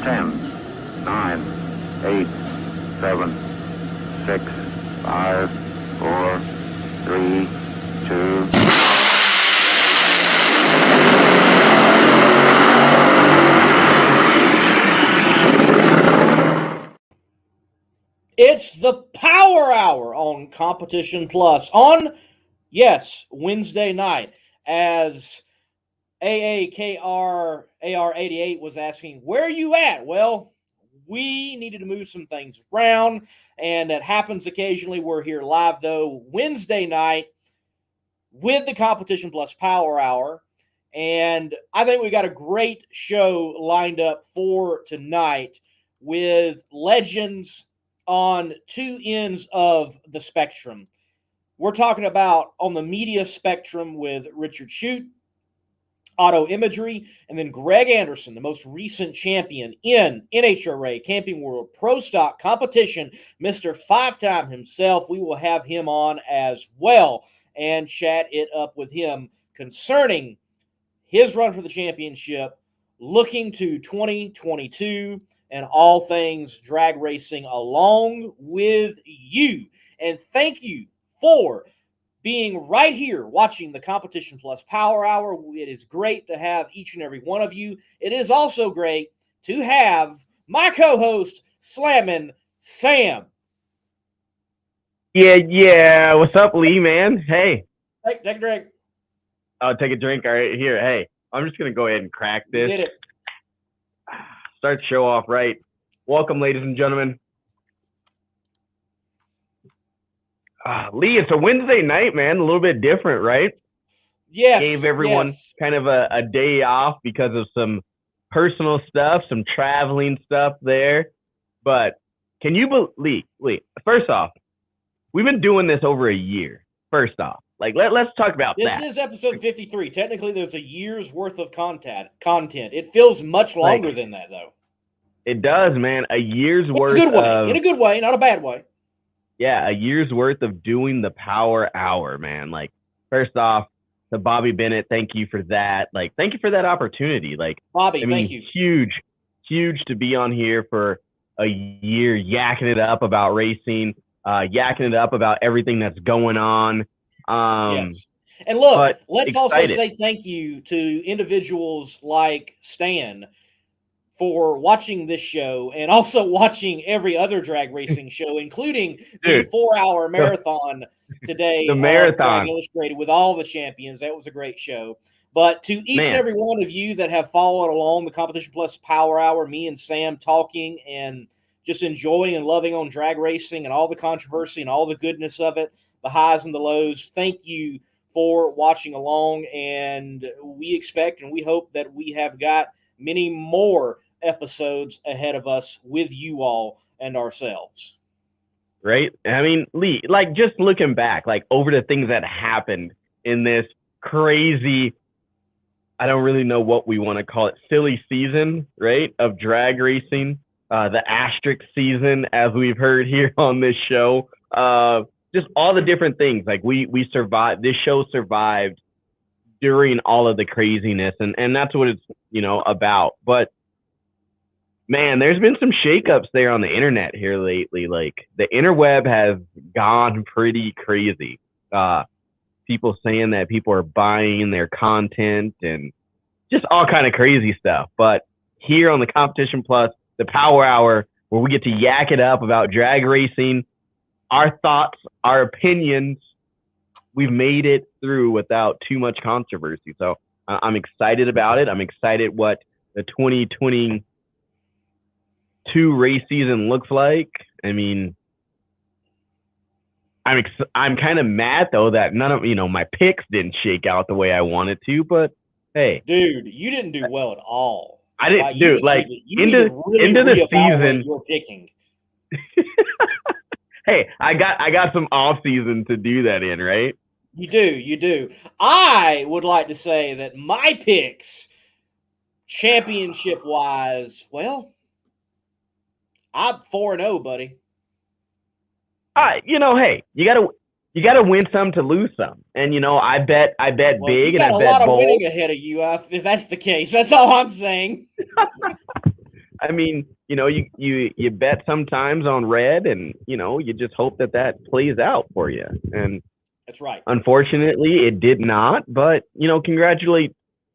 10, 9, 8, 7, 6, 5, 4, 3, 2. It's the Power Hour on Competition Plus on, yes, Wednesday night, as AAKR AR88 was asking, where are you at? Well, we needed to move some things around, and that happens occasionally. We're here live, though, Wednesday night with the Competition Plus Power Hour, and I think we got a great show lined up for tonight with legends on two ends of the spectrum. We're talking about on the media spectrum with Richard Shute, Auto Imagery, and then Greg Anderson, the most recent champion in NHRA, Camping World, Pro Stock Competition, Mr. Five-Time himself. We will have him on as well and chat it up with him concerning his run for the championship, looking to 2022, and all things drag racing along with you. And thank you for being right here watching the Competition Plus Power Hour. It is great to have each and every one of you. It is also great to have my co-host, Slammin' Sam. Yeah. What's up, Lee, man? Hey. Take a drink. I'll take a drink. All right, here. Hey, I'm just going to go ahead and crack this. You did it. Start the show off right. Welcome, ladies and gentlemen. Lee, it's a Wednesday night, man. A little bit different, right? Yes. Gave everyone kind of a day off because of some personal stuff, some traveling stuff there. But can you believe, Lee, first off, we've been doing this over a year, first off. Like, let's talk about that. This is episode 53. Technically, there's a year's worth of content. It feels much longer than that, though. It does, man. A year's worth in a good way, not a bad way. Yeah, a year's worth of doing the Power Hour, man. Like, first off, to Bobby Bennett, thank you for that. Like, thank you for that opportunity. Like, Bobby, thank you. Huge to be on here for a year, yakking it up about racing, yakking it up about everything that's going on. Yes. And look, let's excited. Also say thank you to individuals like Stan for watching this show and also watching every other drag racing show, including the 4-hour marathon today. The marathon. Drag Illustrated with all the champions. That was a great show. But to each and every one of you that have followed along the Competition Plus Power Hour, me and Sam talking and just enjoying and loving on drag racing and all the controversy and all the goodness of it, the highs and the lows. Thank you for watching along, and we expect and we hope that we have got many more episodes ahead of us with you all and ourselves. Right? I mean, Lee, like, just looking back, like, over the things that happened in this crazy, I don't really know what we want to call it, silly season, right, of drag racing, the asterisk season, as we've heard here on this show. Just all the different things. Like, we survived. This show survived during all of the craziness, and that's what it's, about. But man, there's been some shakeups there on the internet here lately. Like, the interweb has gone pretty crazy. People saying that people are buying their content and just all kind of crazy stuff. But here on the Competition Plus, the Power Hour, where we get to yak it up about drag racing, our thoughts, our opinions, we've made it through without too much controversy. So I'm excited about it. I'm excited what the 2022 race season looks like. I mean, I'm kind of mad, though, that none of, my picks didn't shake out the way I wanted to. But, hey. Dude, you didn't do well at all. I didn't, dude, like, into the season. You're picking. Hey, I got some off season to do that in, right? You do. I would like to say that my picks, championship wise, well, I'm 4-0, buddy. Hey, you gotta win some to lose some, and I bet big, and I bet bold. You got a lot of winning ahead of you. If that's the case, that's all I'm saying. I mean, you bet sometimes on red, and you just hope that plays out for you. And That's right. unfortunately, it did not. But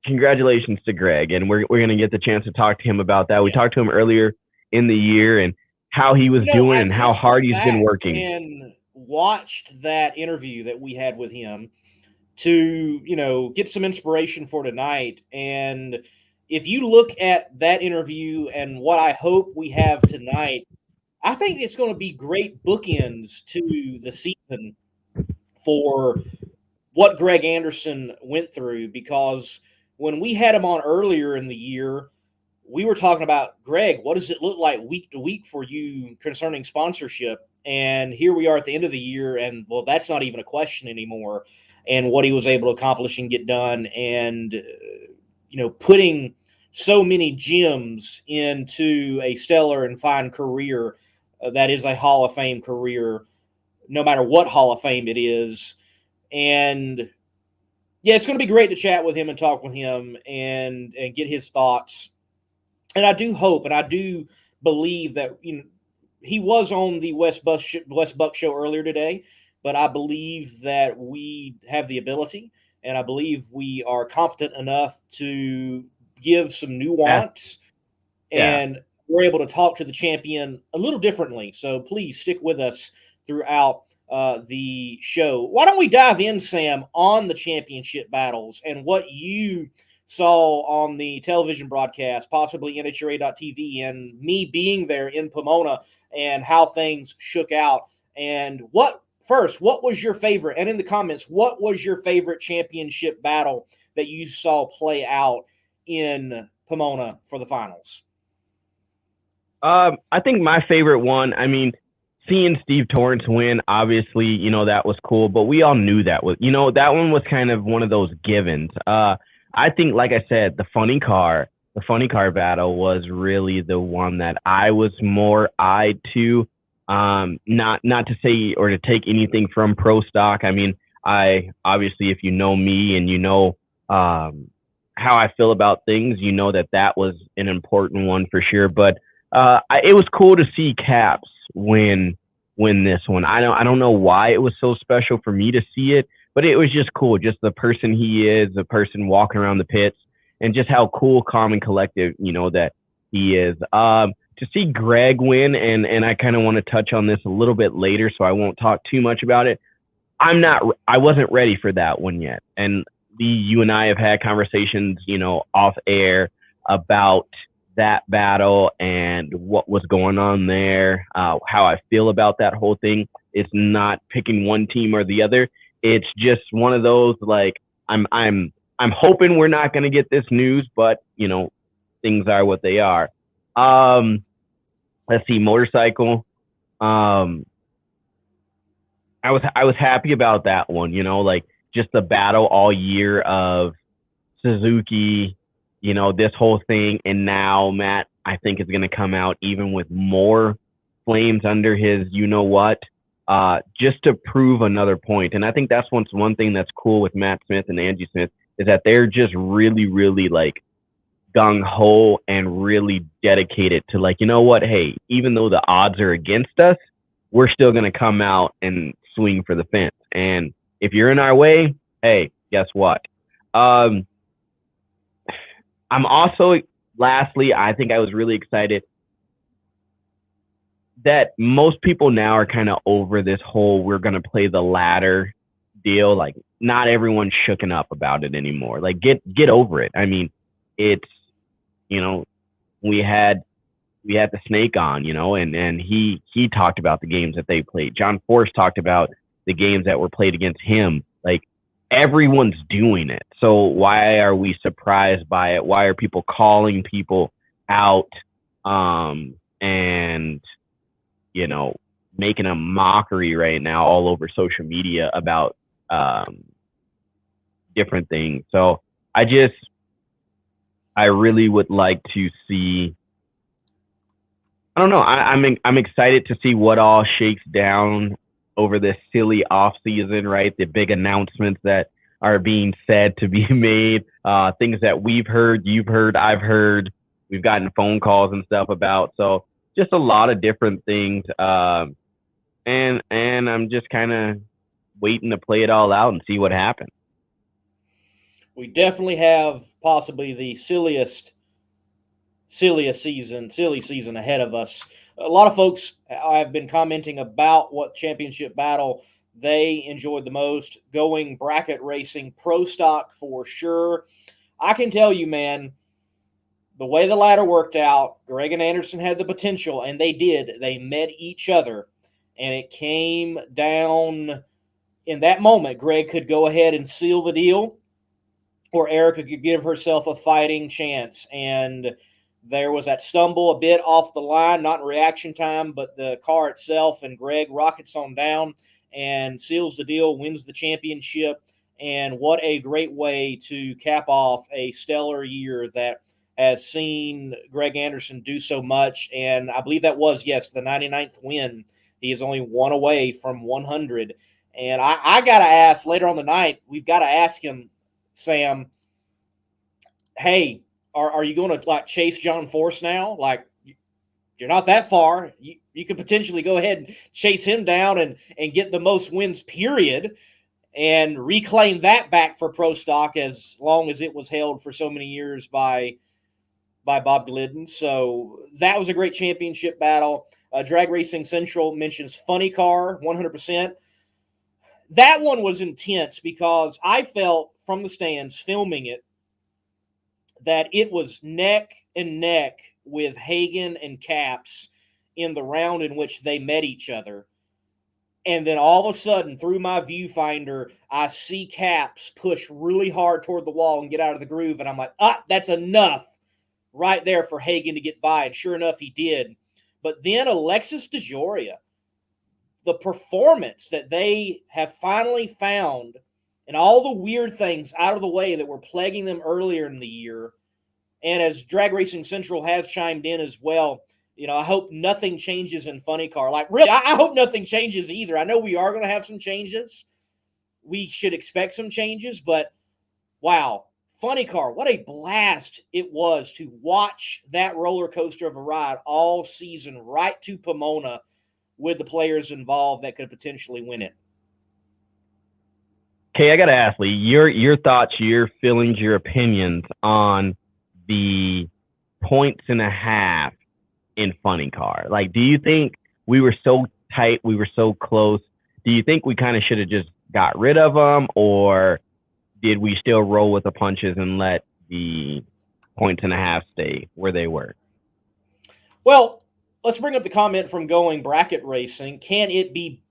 congratulations to Greg, and we're gonna get the chance to talk to him about that. We Yeah. talked to him earlier in the year and how he was doing I and how just hard went he's been back working. and watched that interview that we had with him to, get some inspiration for tonight. And if you look at that interview and what I hope we have tonight, I think it's going to be great bookends to the season for what Greg Anderson went through, because when we had him on earlier in the year, we were talking about, Greg, what does it look like week to week for you concerning sponsorship? And here we are at the end of the year, and well, that's not even a question anymore. And what he was able to accomplish and get done, and putting so many gems into a stellar and fine career that is a Hall of Fame career, no matter what Hall of Fame it is. And yeah, it's going to be great to chat with him and talk with him and get his thoughts. And I do hope and I do believe that he was on the West Buck show earlier today, but I believe that we have the ability, and I believe we are competent enough to give some nuance, and we're able to talk to the champion a little differently. So please stick with us throughout the show. Why don't we dive in, Sam, on the championship battles and what you saw on the television broadcast, possibly NHRA.TV, and me being there in Pomona and how things shook out. And what was your favorite? And in the comments, what was your favorite championship battle that you saw play out in Pomona for the finals? I think my favorite one, seeing Steve Torrence win, obviously, that was cool, but we all knew that one was kind of one of those givens. I think, like I said, the funny car battle was really the one that I was more eyed to. Not to say or to take anything from Pro Stock. I obviously, if you know me and how I feel about things, that was an important one for sure. But it was cool to see Caps win this one. I don't know why it was so special for me to see it, but it was just cool. Just the person he is, the person walking around the pits, and just how cool, calm, and collective, that he is. To see Greg win, and I kind of want to touch on this a little bit later, so I won't talk too much about it. I wasn't ready for that one yet. And you and I have had conversations, off air about that battle and what was going on there, how I feel about that whole thing. It's not picking one team or the other. It's just one of those, like, I'm hoping we're not going to get this news, but things are what they are. Let's see, motorcycle. I was happy about that one, like just the battle all year of Suzuki, this whole thing. And now Matt, I think, is going to come out even with more flames under his, just to prove another point. And I think that's one thing that's cool with Matt Smith and Angie Smith is that they're just really, really like gung-ho and really dedicated to, like, hey, even though the odds are against us, we're still going to come out and swing for the fence. And if you're in our way, hey, guess what? I'm also, lastly, I think I was really excited that most people now are kind of over this whole we're going to play the ladder deal. Like, not everyone's shooken up about it anymore. Like, get over it. It's, we had the Snake on, and he talked about the games that they played. John Force talked about the games that were played against him. Like, everyone's doing it. So why are we surprised by it? Why are people calling people out and making a mockery right now all over social media about different things? So I really would like to see. I don't know. I'm excited to see what all shakes down over this silly off season, right? The big announcements that are being said to be made, things that we've heard, you've heard, I've heard, we've gotten phone calls and stuff about. So just a lot of different things. And I'm just kind of waiting to play it all out and see what happens. We definitely have possibly the silly season ahead of us. A lot of folks have been commenting about what championship battle they enjoyed the most, going bracket racing, pro stock for sure. I can tell you, man, the way the ladder worked out, Greg and Anderson had the potential, and they did. They met each other, and it came down in that moment. Greg could go ahead and seal the deal, or Erica could give herself a fighting chance. And there was that stumble a bit off the line, not in reaction time, but the car itself, and Greg rockets on down and seals the deal, wins the championship. And what a great way to cap off a stellar year that has seen Greg Anderson do so much. And I believe that was, yes, the 99th win. He is only one away from 100. And I got to ask later on the night, we've got to ask him, Sam, hey, are you going to like chase John Force now? Like, you're not that far. You could potentially go ahead and chase him down and get the most wins, period, and reclaim that back for pro stock as long as it was held for so many years by Bob Glidden. So that was a great championship battle. Drag Racing Central mentions Funny Car, 100%. That one was intense because I felt from the stands filming it that it was neck and neck with Hagan and Caps in the round in which they met each other. And then all of a sudden, through my viewfinder, I see Caps push really hard toward the wall and get out of the groove. And I'm like, that's enough right there for Hagan to get by. And sure enough, he did. But then Alexis DeJoria, the performance that they have finally found and all the weird things out of the way that were plaguing them earlier in the year. And as Drag Racing Central has chimed in as well, I hope nothing changes in Funny Car. Like, really, I hope nothing changes either. I know we are going to have some changes. We should expect some changes, but wow, Funny Car, what a blast it was to watch that roller coaster of a ride all season right to Pomona with the players involved that could potentially win it. Okay, I got to ask, Lee, your thoughts, your feelings, your opinions on the 1.5 in Funny Car. Like, do you think we were so tight, we were so close? Do you think we kind of should have just got rid of them, or did we still roll with the punches and let the 1.5 stay where they were? Well, let's bring up the comment from Going Bracket Racing. Can it be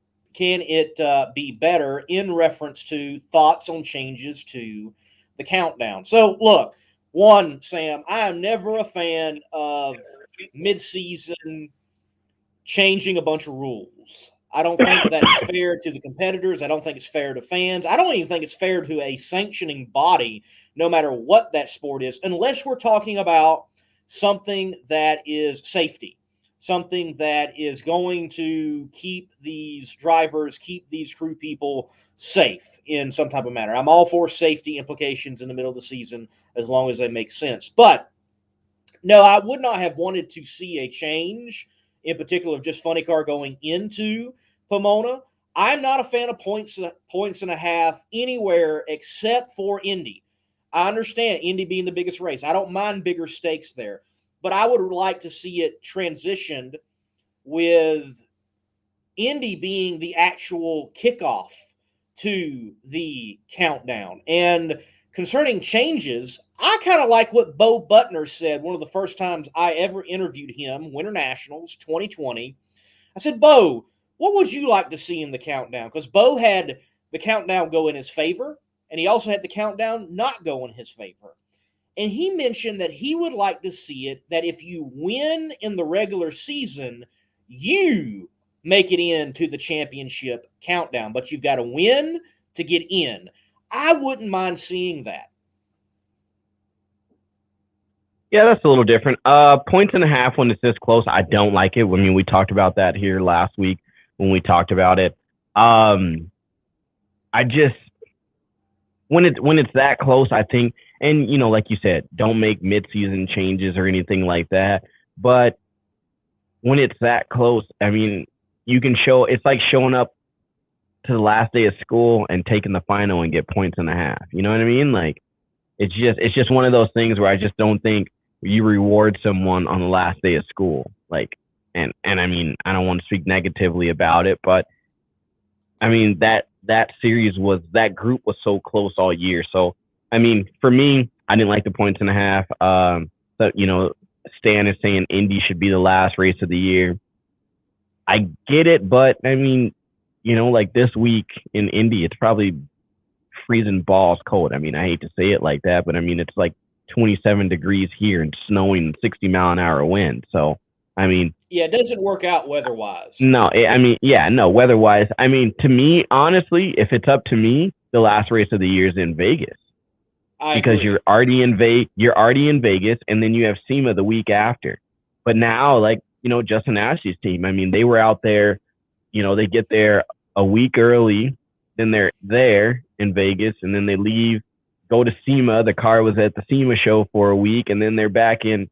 better in reference to thoughts on changes to the countdown? So, look, one, Sam, I am never a fan of mid-season changing a bunch of rules. I don't think that's fair to the competitors. I don't think it's fair to fans. I don't even think it's fair to a sanctioning body, no matter what that sport is, unless we're talking about something that is safety, something that is going to keep these drivers, keep these crew people safe in some type of manner. I'm all for safety implications in the middle of the season as long as they make sense. But no, I would not have wanted to see a change, in particular of just Funny Car going into Pomona. I'm not a fan of points and a half anywhere except for Indy. I understand Indy being the biggest race. I don't mind bigger stakes there. But I would like to see it transitioned with Indy being the actual kickoff to the countdown. And concerning changes, I kind of like what Bo Butner said one of the first times I ever interviewed him, Winter Nationals 2020. I said, Bo, what would you like to see in the countdown? Because Bo had the countdown go in his favor, and he also had the countdown not go in his favor. And he mentioned that he would like to see it that if you win in the regular season, you make it into the championship countdown. But you've got to win to get in. I wouldn't mind seeing that. Yeah, that's a little different. 1.5 when it's this close, I don't like it. I mean, we talked about that here last week when we talked about it. I just when it's that close, I think, and like you said, don't make mid-season changes or anything like that. But when it's that close, I mean, you can show it's like showing up to the last day of school and taking the final and get points and a half. You know what I mean? Like it's just one of those things where I just don't think you reward someone on the last day of school. Like, and I mean, I don't want to speak negatively about it, but I mean that group was so close all year. So I mean, for me, I didn't like the points and a half. So Stan is saying Indy should be the last race of the year. I get it, but I mean, like this week in Indy, it's probably freezing balls cold. I mean, I hate to say it like that, but I mean, it's like 27 degrees here and snowing 60-mile-an-hour wind. So, I mean, yeah, it doesn't work out weather-wise. No, I mean, yeah, no, weather-wise. I mean, to me, honestly, if it's up to me, the last race of the year is in Vegas. Because agree. you're already in Vegas, and then you have SEMA the week after. But now, like, Justin Ashley's team, I mean, they were out there, they get there a week early, then they're there in Vegas, and then they leave, go to SEMA. The car was at the SEMA show for a week, and then they're back in,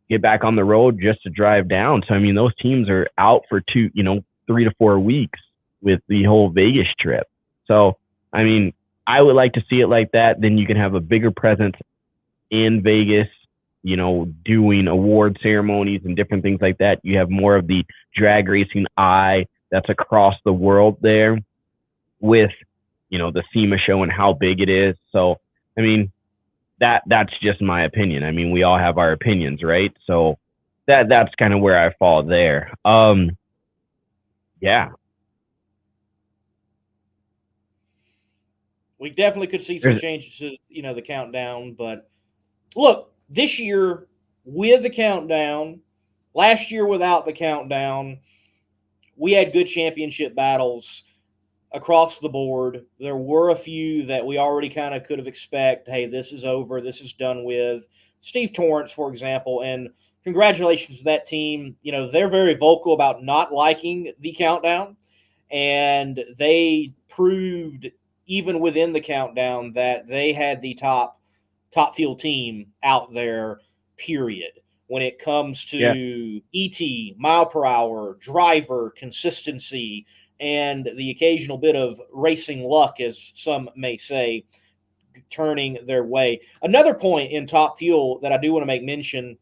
get back on the road just to drive down. So, I mean, those teams are out for 3 to 4 weeks with the whole Vegas trip. So, I mean, I would like to see it like that. Then you can have a bigger presence in Vegas, doing award ceremonies and different things like that. You have more of the drag racing eye that's across the world there with, the SEMA show and how big it is. So, I mean, that's just my opinion. I mean, we all have our opinions, right? So that's kind of where I fall there. Yeah. We definitely could see some changes to, the countdown. But look, this year with the countdown, last year without the countdown, we had good championship battles across the board. There were a few that we already kind of could have expected. Hey, this is over. This is done with. Steve Torrance, for example, and congratulations to that team. They're very vocal about not liking the countdown, and they proved even within the countdown that they had the top field team out there, period. When it comes to ET, mile per hour, driver, consistency, and the occasional bit of racing luck, as some may say, turning their way. Another point in Top Fuel that I do want to make mention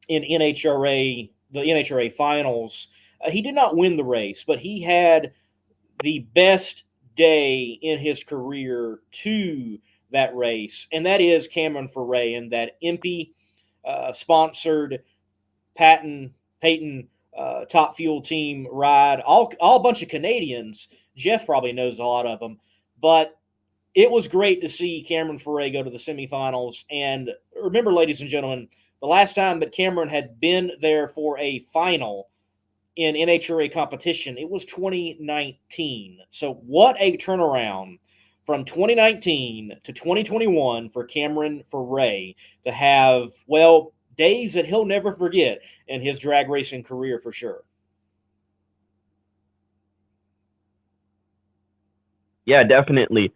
in the NHRA finals, he did not win the race, but he had the best day in his career to that race, and that is Cameron Foray and that Impy sponsored Peyton Top Fuel team ride, all a bunch of Canadians. Jeff probably knows a lot of them, but it was great to see Cameron Foray go to the semifinals. And remember, ladies and gentlemen, the last time that Cameron had been there for a final in NHRA competition, it was 2019. So what a turnaround from 2019 to 2021 for Cameron Foray to have, days that he'll never forget in his drag racing career for sure. Yeah, definitely.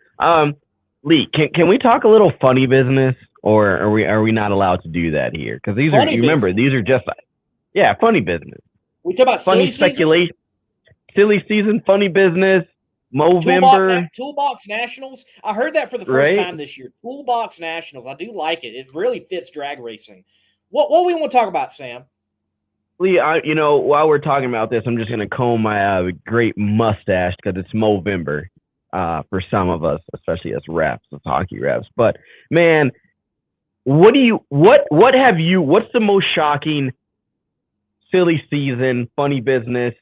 Lee, can we talk a little funny business, or are we not allowed to do that here? Because these funny these are just funny business. We talk about funny speculation, silly season, funny business. Movember. Toolbox Nationals. I heard that for the first time this year. Toolbox Nationals. I do like it. It really fits drag racing. What we want to talk about, Sam? Lee, while we're talking about this, I'm just going to comb my great mustache because it's Movember for some of us, especially as refs, as hockey refs. But man, what's the most shocking silly season, funny business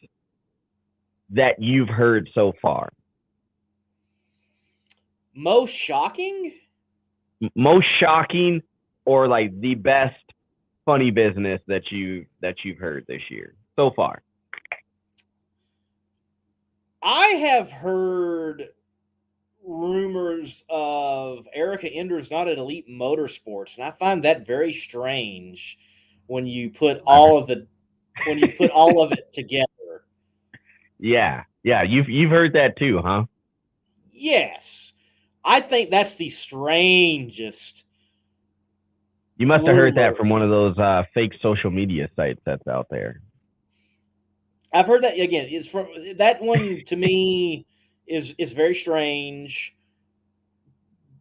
that you've heard so far? Most shocking? Most shocking, or like the best funny business that you've heard this year so far? I have heard rumors of Erica Enders not at Elite Motorsports, and I find that very strange when you put all of it together. Yeah, you've heard that too, huh? Yes. I think that's the strangest. You must have heard rumor. that from one of those fake social media sites that's out there. I've heard that again. It's from that one to me is very strange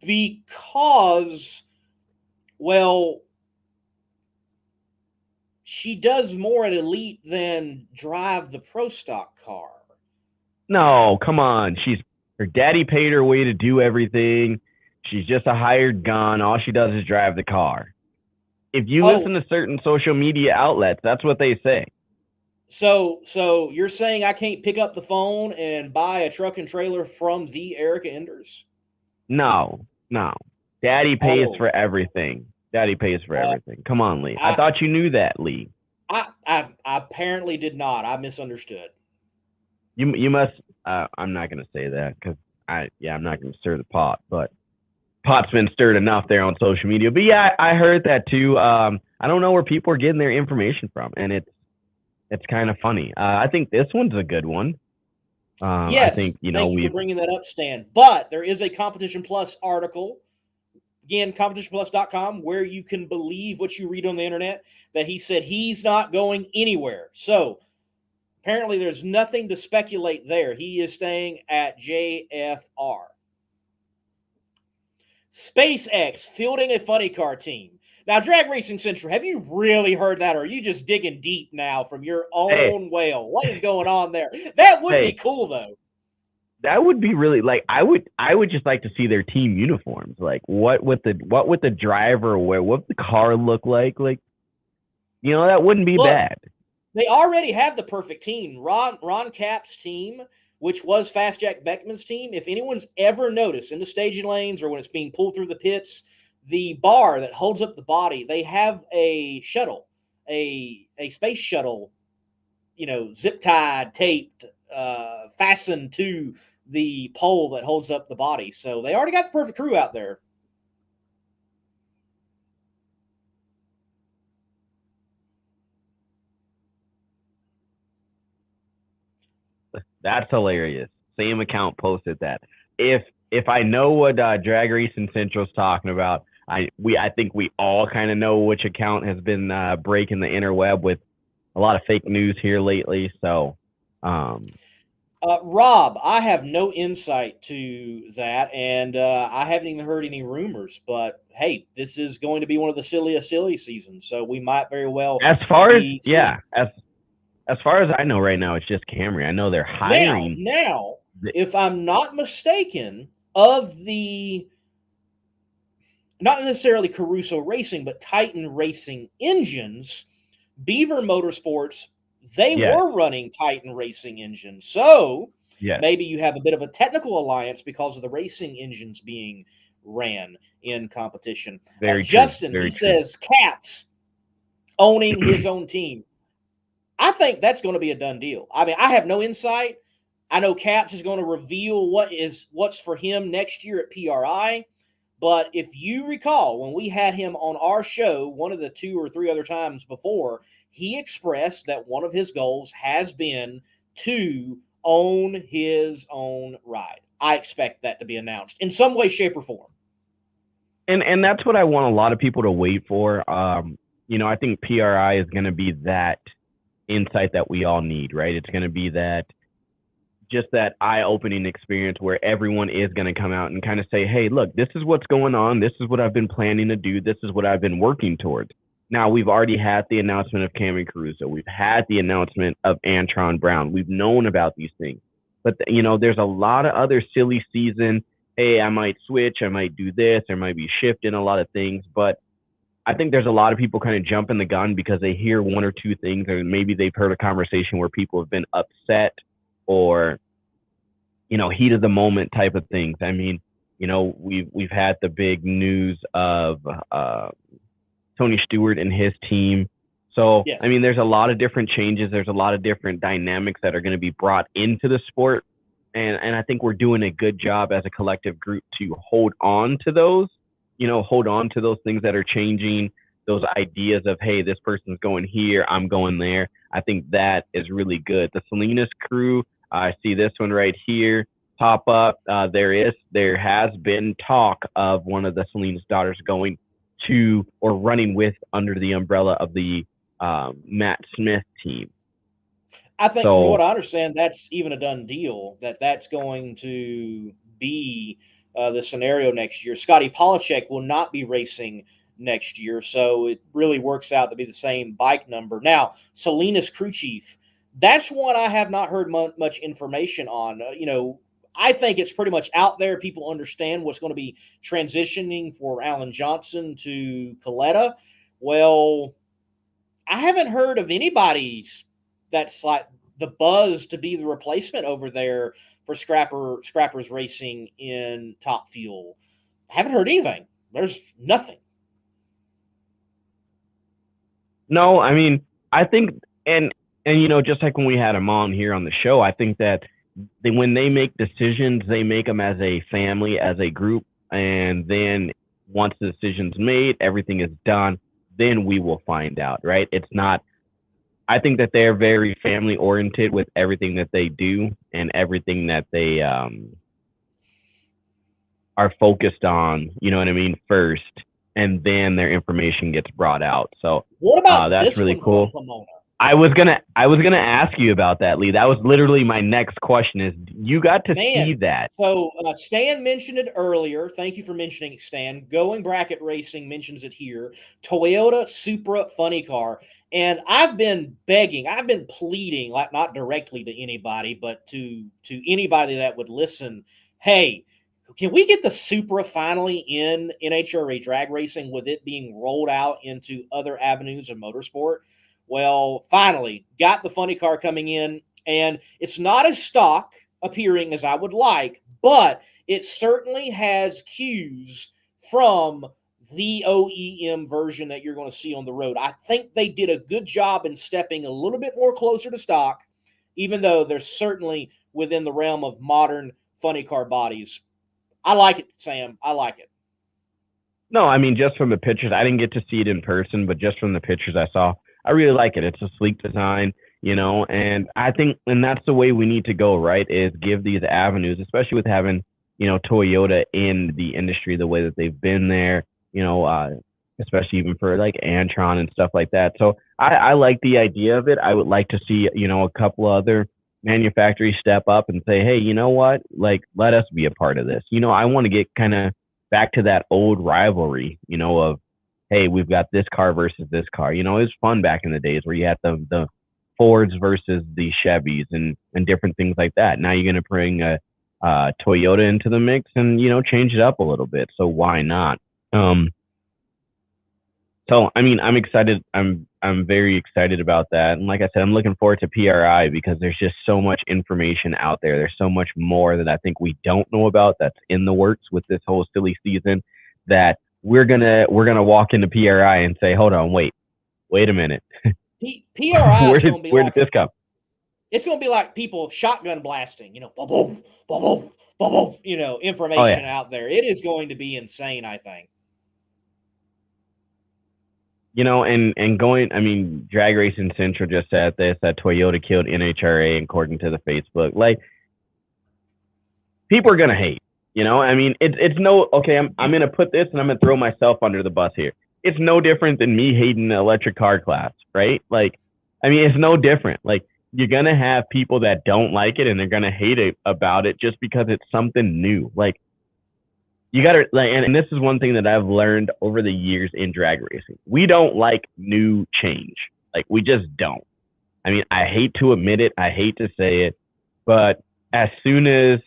because, well, she does more at Elite than drive the Pro Stock car. No, come on. Her daddy paid her way to do everything. She's just a hired gun. All she does is drive the car. If you listen to certain social media outlets, that's what they say. So you're saying I can't pick up the phone and buy a truck and trailer from the Erica Enders? No. Daddy pays for everything. Daddy pays for everything. Come on, Lee. I thought you knew that, Lee. I apparently did not. I misunderstood. You must. I'm not going to say that because I'm not going to stir the pot, but pot's been stirred enough there on social media. But yeah, I heard that too. I don't know where people are getting their information from, and it's kind of funny. I think this one's a good one. Yes, I think thank you for bringing that up, Stan. But there is a Competition Plus article, again, competitionplus.com, where you can believe what you read on the internet, that he said he's not going anywhere. So apparently there's nothing to speculate there. He is staying at JFR. SpaceX fielding a funny car team. Now, Drag Racing Central, have you really heard that, or are you just digging deep now from your own well? What is going on there? That would be cool, though. That would be really I would just like to see their team uniforms. Like what would the driver wear? What would the car look like? Like, that wouldn't be bad. They already have the perfect team. Ron Cap's team, which was Fast Jack Beckman's team. If anyone's ever noticed in the staging lanes or when it's being pulled through the pits, the bar that holds up the body, they have a shuttle, a space shuttle, zip tied, taped, fastened to the pole that holds up the body. So they already got the perfect crew out there. That's hilarious. Same account posted that. If I know what Drag Racing Central's talking about, I think we all kind of know which account has been breaking the interweb with a lot of fake news here lately. So, Rob, I have no insight to that, and I haven't even heard any rumors. But hey, this is going to be one of the silly seasons, so we might very well. As far as I know right now, it's just Camry. I know they're hiring. Now, if I'm not mistaken, of the not necessarily Caruso Racing, but Titan Racing engines, Beaver Motorsports, they were running Titan Racing engines. So maybe you have a bit of a technical alliance because of the racing engines being ran in competition. Justin, says Caps owning his own team. I think that's going to be a done deal. I mean, I have no insight. I know Caps is going to reveal what's for him next year at PRI. But if you recall, when we had him on our show, one of the 2 or 3 other times before, he expressed that one of his goals has been to own his own ride. I expect that to be announced in some way, shape, or form. And that's what I want a lot of people to wait for. I think PRI is going to be that insight that we all need, right? It's going to be that eye-opening experience where everyone is going to come out and kind of say, hey, look, this is what's going on. This is what I've been planning to do. This is what I've been working towards. Now, we've already had the announcement of Camry Caruso. We've had the announcement of Antron Brown. We've known about these things. But, there's a lot of other silly season. Hey, I might switch. I might do this. There might be shifting a lot of things. But I think there's a lot of people kind of jumping the gun because they hear 1 or 2 things, or maybe they've heard a conversation where people have been upset or, heat of the moment type of things. I mean, we've had the big news of Tony Stewart and his team. So, yes. I mean, there's a lot of different changes. There's a lot of different dynamics that are going to be brought into the sport. And I think we're doing a good job as a collective group to hold on to those things that are changing, those ideas of, hey, this person's going here, I'm going there. I think that is really good. The Salinas crew, I see this one right here. pop up. There has been talk of one of the Salinas daughters going to or running with under the umbrella of the Matt Smith team. I think from what I understand, that's even a done deal, that's going to be the scenario next year. Scotty Polachek will not be racing next year, so it really works out to be the same bike number. Now, Salinas crew chief, that's one I have not heard much information on. I think it's pretty much out there. People understand what's going to be transitioning for Alan Johnson to Coletta. Well, I haven't heard of anybody's that's like the buzz to be the replacement over there for Scrappers Racing in Top Fuel. I haven't heard anything. There's nothing. No, I mean, I think, and just like when we had him on here on the show, I think that when they make decisions, they make them as a family, as a group, and then once the decision's made, everything is done, then we will find out, right? It's not, I think that they're very family oriented with everything that they do and everything that they are focused on, you know what I mean, first, and then their information gets brought out. So what about that's really cool. I was gonna ask you about that, Lee. That was literally my next question. Is you got to see that? So Stan mentioned it earlier. Thank you for mentioning it, Stan. Going Bracket Racing mentions it here. Toyota Supra funny car, and I've been begging, I've been pleading, like not directly to anybody, but to anybody that would listen. Hey, can we get the Supra finally in NHRA drag racing with it being rolled out into other avenues of motorsport? Well, finally, got the funny car coming in, and it's not as stock appearing as I would like, but it certainly has cues from the OEM version that you're going to see on the road. I think they did a good job in stepping a little bit more closer to stock, even though they're certainly within the realm of modern funny car bodies. I like it, Sam. I like it. No, I mean, just from the pictures, I didn't get to see it in person, but just from the pictures I saw, I really like it. It's a sleek design, and I think, and that's the way we need to go, right? Is give these avenues, especially with having, Toyota in the industry the way that they've been there, especially even for like Antron and stuff like that. So I like the idea of it. I would like to see, a couple other manufacturers step up and say, hey, you know what? Like, let us be a part of this. I want to get kind of back to that old rivalry, of, hey, we've got this car versus this car. It was fun back in the days where you had the Fords versus the Chevys and different things like that. Now you're going to bring a Toyota into the mix and, change it up a little bit. So why not? So, I mean, I'm excited. I'm very excited about that. And like I said, I'm looking forward to PRI because there's just so much information out there. There's so much more that I think we don't know about that's in the works with this whole silly season that we're gonna walk into PRI and say, hold on, wait a minute. PRI where did this come? It's gonna be like people shotgun blasting, boom, boom, boom, boom, information out there. It is going to be insane, I think. And going, I mean, Drag Racing Central just said this, that Toyota killed NHRA according to the Facebook. Like, people are gonna hate. I mean, it's no, okay, I'm going to put this and I'm going to throw myself under the bus here. It's no different than me hating the electric car class, right? Like, I mean, it's no different. Like, you're going to have people that don't like it and they're going to hate it about it just because it's something new. Like, you got to, like, and this is one thing that I've learned over the years in drag racing. We don't like new change. Like, we just don't. I mean, I hate to admit it. I hate to say it, but as soon as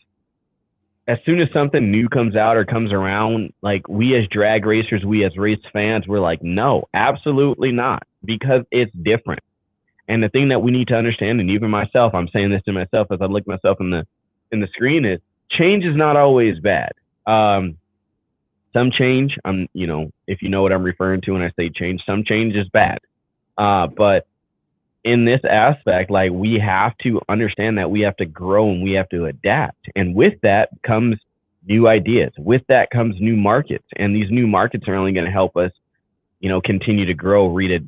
something new comes out or comes around, like, we as drag racers, we as race fans, we're like, no, absolutely not, because it's different. And the thing that we need to understand, and even myself, I'm saying this to myself as I look myself in the screen, is change is not always bad. Some change, if you know what I'm referring to when I say change, some change is bad. But in this aspect, like, we have to understand that we have to grow and we have to adapt. And with that comes new ideas. With that comes new markets. And these new markets are only going to help us, continue to grow, reach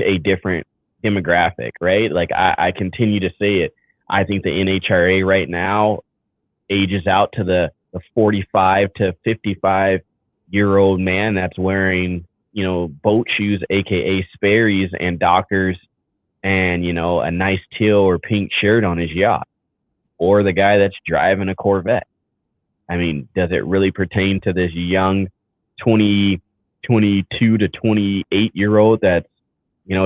a different demographic, right? Like I continue to say it. I think the NHRA right now ages out to the 45 to 55-year-old man that's wearing, boat shoes, aka Sperry's, and Dockers, and a nice teal or pink shirt on his yacht, or the guy that's driving a Corvette. I mean, does it really pertain to this young 22 to 28-year-old that's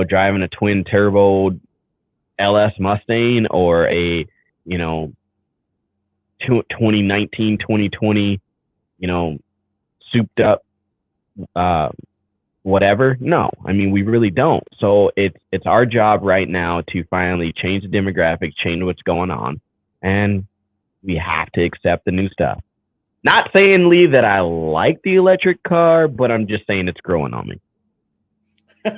driving a twin turbo LS Mustang, or a 2019 2020 souped up whatever? No, I mean, we really don't. So it's our job right now to finally change the demographic, change what's going on, and we have to accept the new stuff. Not saying, Lee, that I like the electric car, but I'm just saying it's growing on me.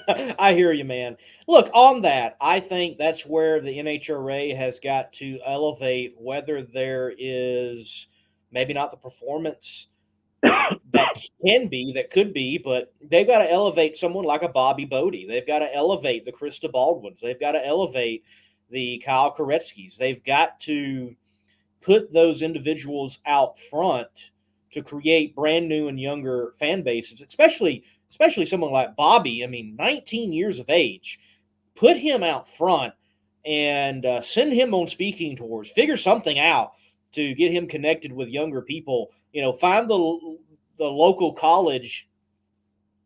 I hear you, man. Look, on that, I think that's where the NHRA has got to elevate, whether there is maybe not the performance that could be, but they've got to elevate someone like a Bobby Bodie. They've got to elevate the Krista Baldwins. They've got to elevate the Kyle Koretskis. They've got to put those individuals out front to create brand new and younger fan bases, especially someone like Bobby. I mean, 19 years of age. Put him out front and send him on speaking tours. Figure something out to get him connected with younger people. Find the local college,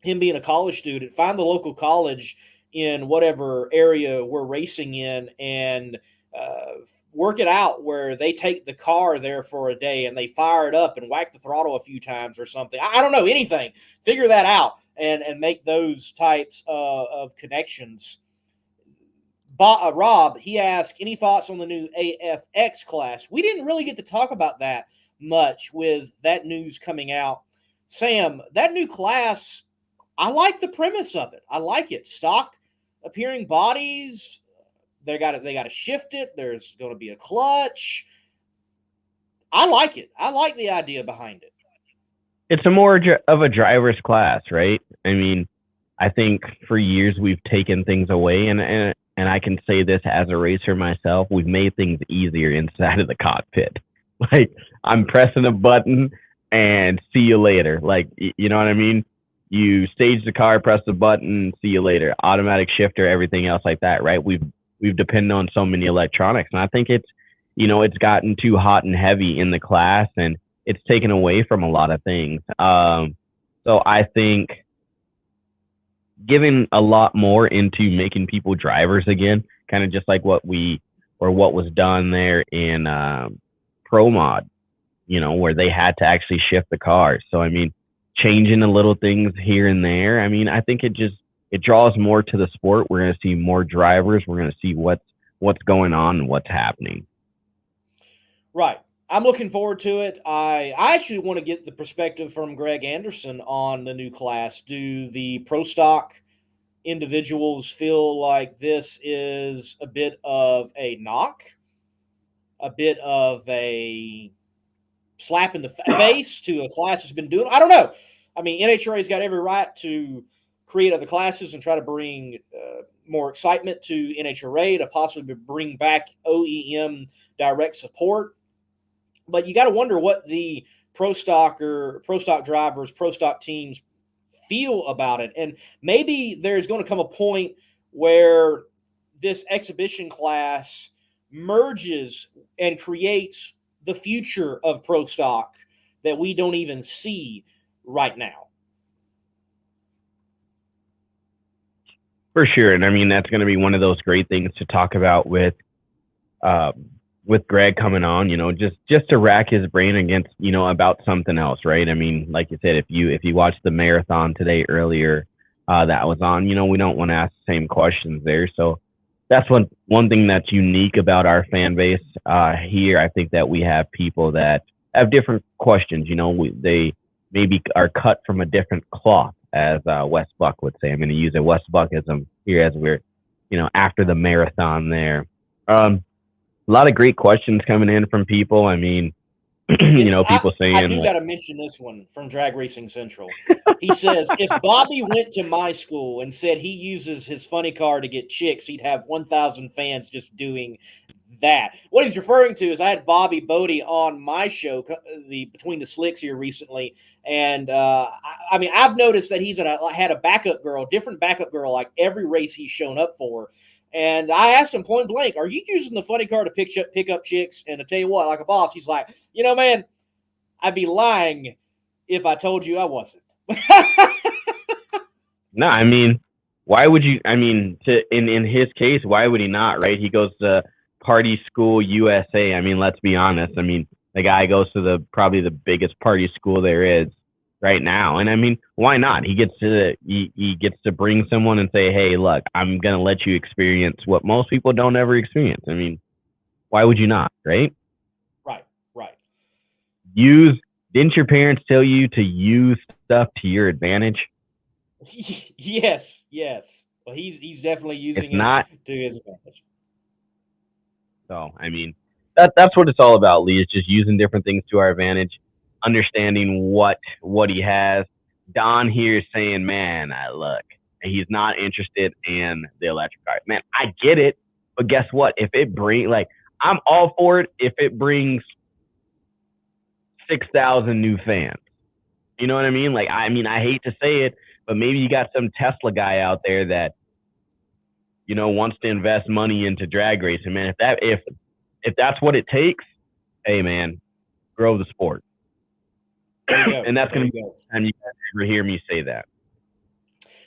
him being a college student, find the local college in whatever area we're racing in, and work it out where they take the car there for a day and they fire it up and whack the throttle a few times or something. I don't know, anything. Figure that out and make those types of connections. Rob, he asked, any thoughts on the new Afx Class? We didn't really get to talk about that much with that news coming out. Sam, that new class, I like the premise of it. I like it. Stock appearing bodies. They got to shift it. There's going to be a clutch. I like it. I like the idea behind it. It's a more of a driver's class, right? I mean, I think for years we've taken things away, and I can say this as a racer myself, we've made things easier inside of the cockpit. Like, I'm pressing a button and see you later. Like, you know what I mean? You stage the car, press the button, see you later. Automatic shifter, everything else like that, right? We've depended on so many electronics, and I think it's gotten too hot and heavy in the class, and it's taken away from a lot of things. So I think giving a lot more into making people drivers again, kind of just like what was done there in Pro Mod, where they had to actually shift the cars. So I mean, changing the little things here and there. I mean, I think it draws more to the sport. We're going to see more drivers. We're going to see what's going on and what's happening. Right. I'm looking forward to it. I actually want to get the perspective from Greg Anderson on the new class. Do the pro stock individuals feel like this is a bit of a knock, a bit of a slap in the face to a class that's been doing? I don't know. I mean, NHRA's got every right to create other classes and try to bring more excitement to NHRA, to possibly bring back OEM direct support. But you got to wonder what the pro stock drivers, pro stock teams feel about it. And maybe there's going to come a point where this exhibition class merges and creates the future of pro stock that we don't even see right now. For sure. And I mean, that's going to be one of those great things to talk about with Greg coming on, just to rack his brain against, about something else, right? I mean, like you said, if you watched the marathon today earlier, that was on, we don't want to ask the same questions there. So that's one thing that's unique about our fan base here. I think that we have people that have different questions, they maybe are cut from a different cloth, as Wes Buck would say. I'm going to use a Wes Buckism here as we're, after the marathon there. A lot of great questions coming in from people. I mean, People saying I do got to mention this one from Drag Racing Central. He says, if Bobby went to my school and said he uses his funny car to get chicks, he'd have 1,000 fans just doing that. What he's referring to is I had Bobby Bodie on my show, the Between the Slicks here recently, and I mean I've noticed that he's had a backup girl, different backup girl, like every race he's shown up for. And I asked him point blank, "Are you using the funny car to pick up chicks?" And to tell you what, like a boss, he's like, man, I'd be lying if I told you I wasn't. No, I mean, why would you? I mean, in his case, why would he not? Right? He goes to Party School USA. I mean, let's be honest. I mean, the guy goes to probably the biggest party school there is right now, and I mean, why not? He gets to bring someone and say, "Hey, look, I'm gonna let you experience what most people don't ever experience." I mean, why would you not? Right? Right. Didn't your parents tell you to use stuff to your advantage? Yes. Well, he's definitely using it to his advantage. So, I mean, that's what it's all about, Lee, is just using different things to our advantage, understanding what he has. Don here is saying, man, look, he's not interested in the electric car. Man, I get it, but guess what? If it I'm all for it if it brings 6,000 new fans. You know what I mean? I hate to say it, but maybe you got some Tesla guy out there that, wants to invest money into drag racing, man. If that's what it takes, hey, man, grow the sport. And that's going to be the first time you ever hear me say that.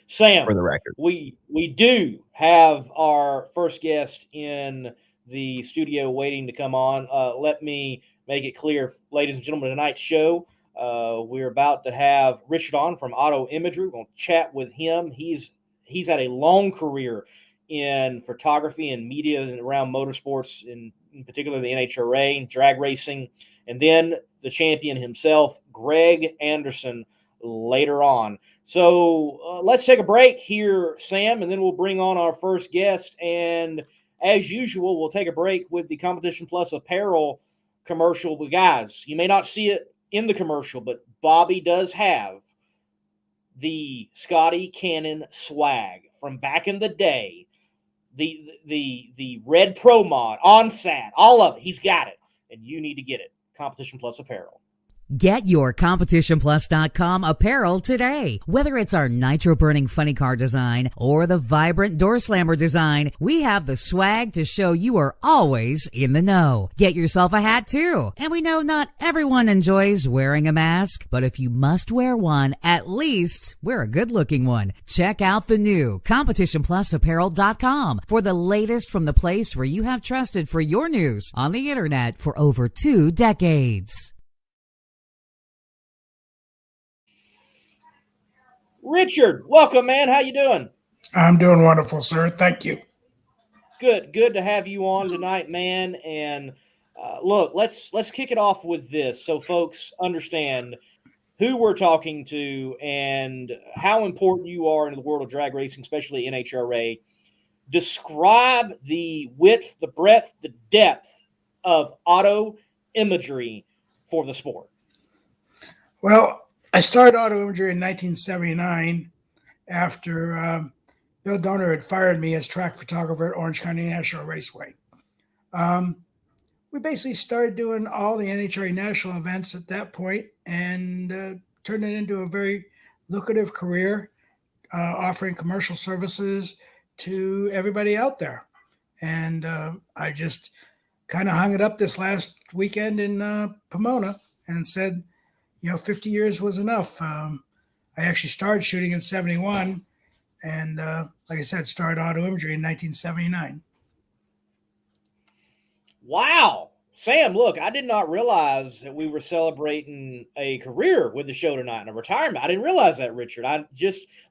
Sam, for the record, we do have our first guest in the studio waiting to come on. Let me make it clear, ladies and gentlemen, tonight's show, we're about to have Richard on from Auto Imagery. We're going to chat with him. He's had a long career in photography and media and around motorsports, in particular the NHRA and drag racing, and then the champion himself, Greg Anderson, later on. So let's take a break here, Sam, and then we'll bring on our first guest. And as usual, we'll take a break with the Competition Plus apparel commercial. But guys, you may not see it in the commercial, but Bobby does have the Scotty Cannon swag from back in the day. The Red Pro Mod, OnSat, all of it. He's got it, and you need to get it. Competition Plus apparel. Get your CompetitionPlus.com apparel today. Whether it's our nitro-burning funny car design or the vibrant door slammer design, we have the swag to show you are always in the know. Get yourself a hat too. And we know not everyone enjoys wearing a mask, but if you must wear one, at least wear a good-looking one. Check out the new CompetitionPlusApparel.com for the latest from the place where you have trusted for your news on the internet for over 2 decades. Richard, welcome, man. How you doing? I'm doing wonderful, sir. Thank you. Good to have you on tonight, man. And look, let's kick it off with this, so folks understand who we're talking to and how important you are in the world of drag racing, especially NHRA. Describe the width, the breadth, the depth of auto imagery for the sport. Well, I started auto imagery in 1979 after Bill Donner had fired me as track photographer at Orange County National Raceway. We basically started doing all the NHRA national events at that point and turned it into a very lucrative career, offering commercial services to everybody out there. And I just kind of hung it up this last weekend in Pomona and said, 50 years was enough. I actually started shooting in 71 and, like I said, started auto imagery in 1979. Wow. Sam, look, I did not realize that we were celebrating a career with the show tonight and a retirement. I didn't realize that, Richard.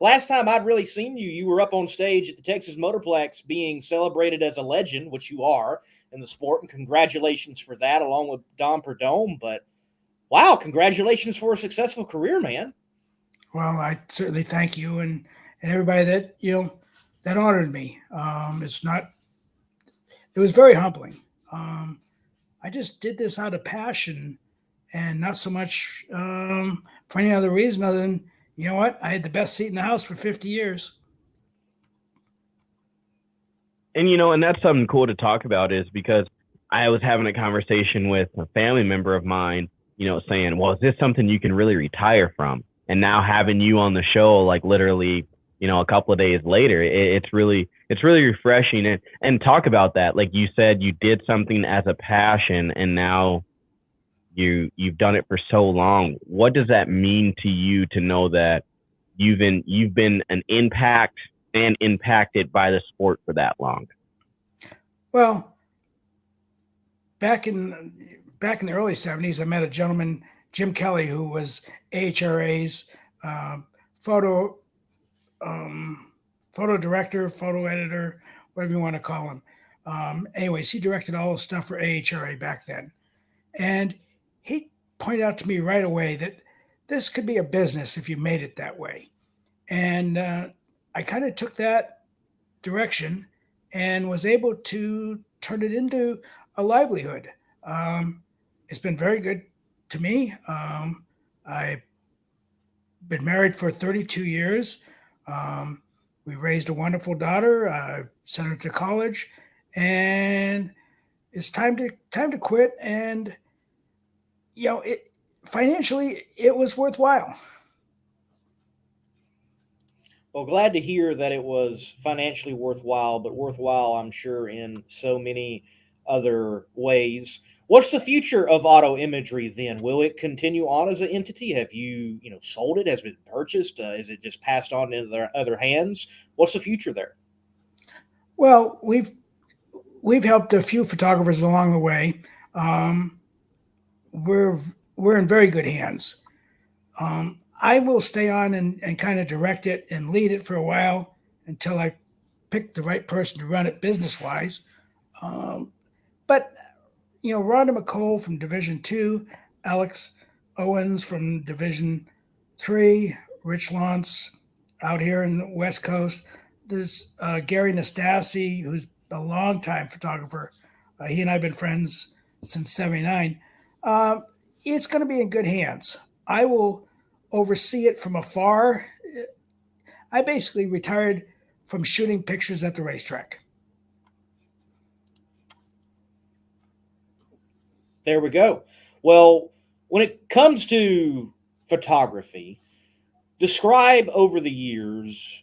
Last time I'd really seen you were up on stage at the Texas Motorplex being celebrated as a legend, which you are in the sport, and congratulations for that, along with Dom Perdome. But wow, congratulations for a successful career, man. Well, I certainly thank you and everybody that, that honored me. It was very humbling. I just did this out of passion and not so much for any other reason other than, you know what, I had the best seat in the house for 50 years. And, and that's something cool to talk about, is because I was having a conversation with a family member of mine, saying, well, is this something you can really retire from? And now having you on the show, like literally, a couple of days later, it's really refreshing. And talk about that. Like you said, you did something as a passion, and now you've done it for so long. What does that mean to you to know that you've been an impact and impacted by the sport for that long? Well, back in the early 70s, I met a gentleman, Jim Kelly, who was AHRA's photo director, photo editor, whatever you want to call him. Anyways, he directed all the stuff for AHRA back then. And he pointed out to me right away that this could be a business if you made it that way. And I kind of took that direction and was able to turn it into a livelihood. It's been very good to me. I've been married for 32 years. We raised a wonderful daughter. I sent her to college, and it's time to quit. And financially, it was worthwhile. Well, glad to hear that it was financially worthwhile, but worthwhile, I'm sure, in so many other ways. What's the future of auto imagery then? Will it continue on as an entity? Have you, sold it? Has it been purchased? Is it just passed on into their other hands? What's the future there? Well, we've helped a few photographers along the way. We're in very good hands. I will stay on and kind of direct it and lead it for a while until I pick the right person to run it business-wise. But Rhonda McCole from Division 2, Alex Owens from Division 3, Rich Lance out here in the West Coast. There's Gary Nastasi, who's a longtime photographer. He and I have been friends since '79. It's going to be in good hands. I will oversee it from afar. I basically retired from shooting pictures at the racetrack. There we go. Well, when it comes to photography, describe over the years,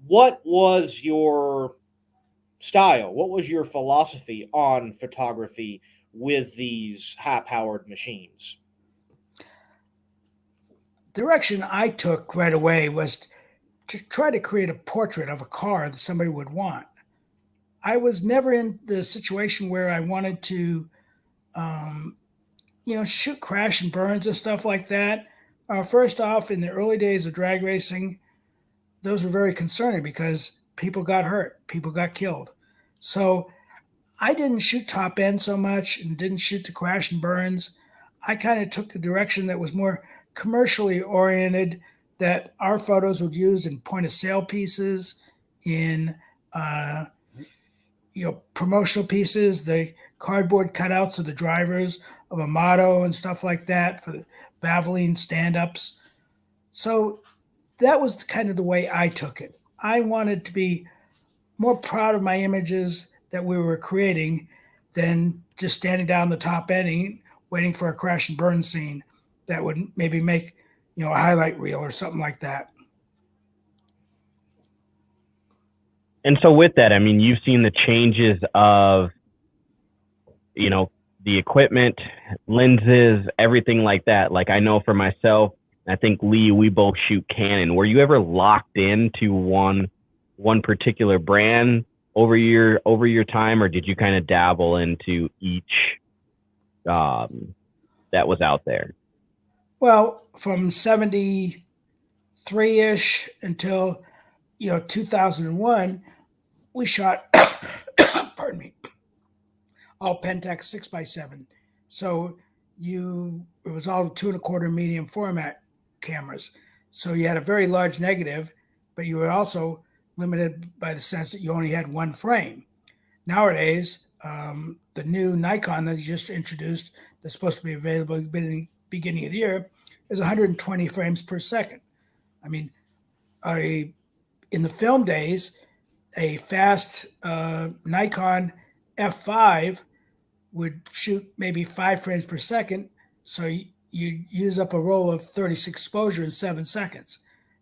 what was your style? What was your philosophy on photography with these high-powered machines? Direction I took right away was to try to create a portrait of a car that somebody would want. I was never in the situation where I wanted to, shoot crash and burns and stuff like that. First off, in the early days of drag racing, those were very concerning because people got hurt, people got killed. So I didn't shoot top end so much and didn't shoot the crash and burns. I kind of took a direction that was more commercially oriented, that our photos would use in point of sale pieces, in promotional pieces, the cardboard cutouts of the drivers of a motto and stuff like that for the Valvoline stand-ups. So that was kind of the way I took it. I wanted to be more proud of my images that we were creating than just standing down the top end waiting for a crash and burn scene that would maybe make a highlight reel or something like that. And so with that, I mean, you've seen the changes of, the equipment, lenses, everything like that. Like I know for myself, I think Lee, we both shoot Canon. Were you ever locked into one particular brand over your time, or did you kind of dabble into each that was out there? Well, from 73-ish until 2001, we shot pardon me, all Pentax 6x7. So it was all 2.25 medium format cameras. So you had a very large negative, but you were also limited by the sense that you only had one frame. Nowadays, The new Nikon that he just introduced, that's supposed to be available at the beginning of the year, is 120 frames per second. I mean, in the film days, a fast Nikon F5 would shoot maybe 5 frames per second, so you use up a roll of 36 exposure in 7 seconds.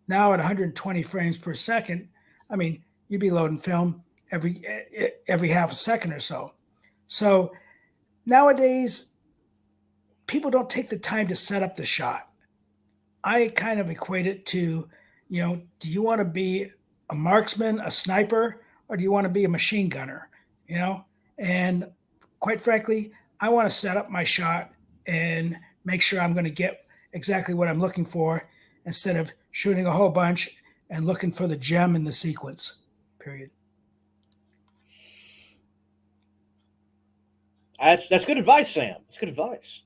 Now at 120 frames per second, I mean, you'd be loading film every half a second or so. So nowadays, people don't take the time to set up the shot. I kind of equate it to, do you want to be a marksman, a sniper, or do you want to be a machine gunner? And quite frankly, I want to set up my shot and make sure I'm going to get exactly what I'm looking for instead of shooting a whole bunch and looking for the gem in the sequence, period. That's good advice, Sam. That's good advice.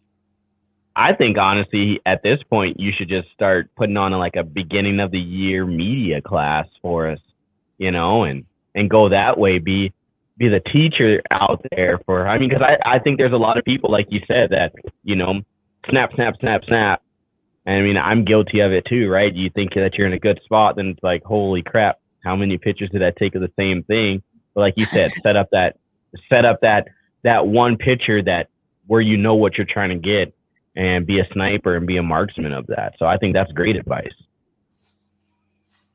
I think honestly, at this point, you should just start putting on like a beginning of the year media class for us, and go that way. Be the teacher out there for. I mean, because I think there's a lot of people, like you said, that snap, snap, snap, snap. I mean, I'm guilty of it too, right? You think that you're in a good spot, then it's like, holy crap, how many pictures did I take of the same thing? But like you said, set up that one picture that where you know what you're trying to get, and be a sniper and be a marksman of that. So I think that's great advice.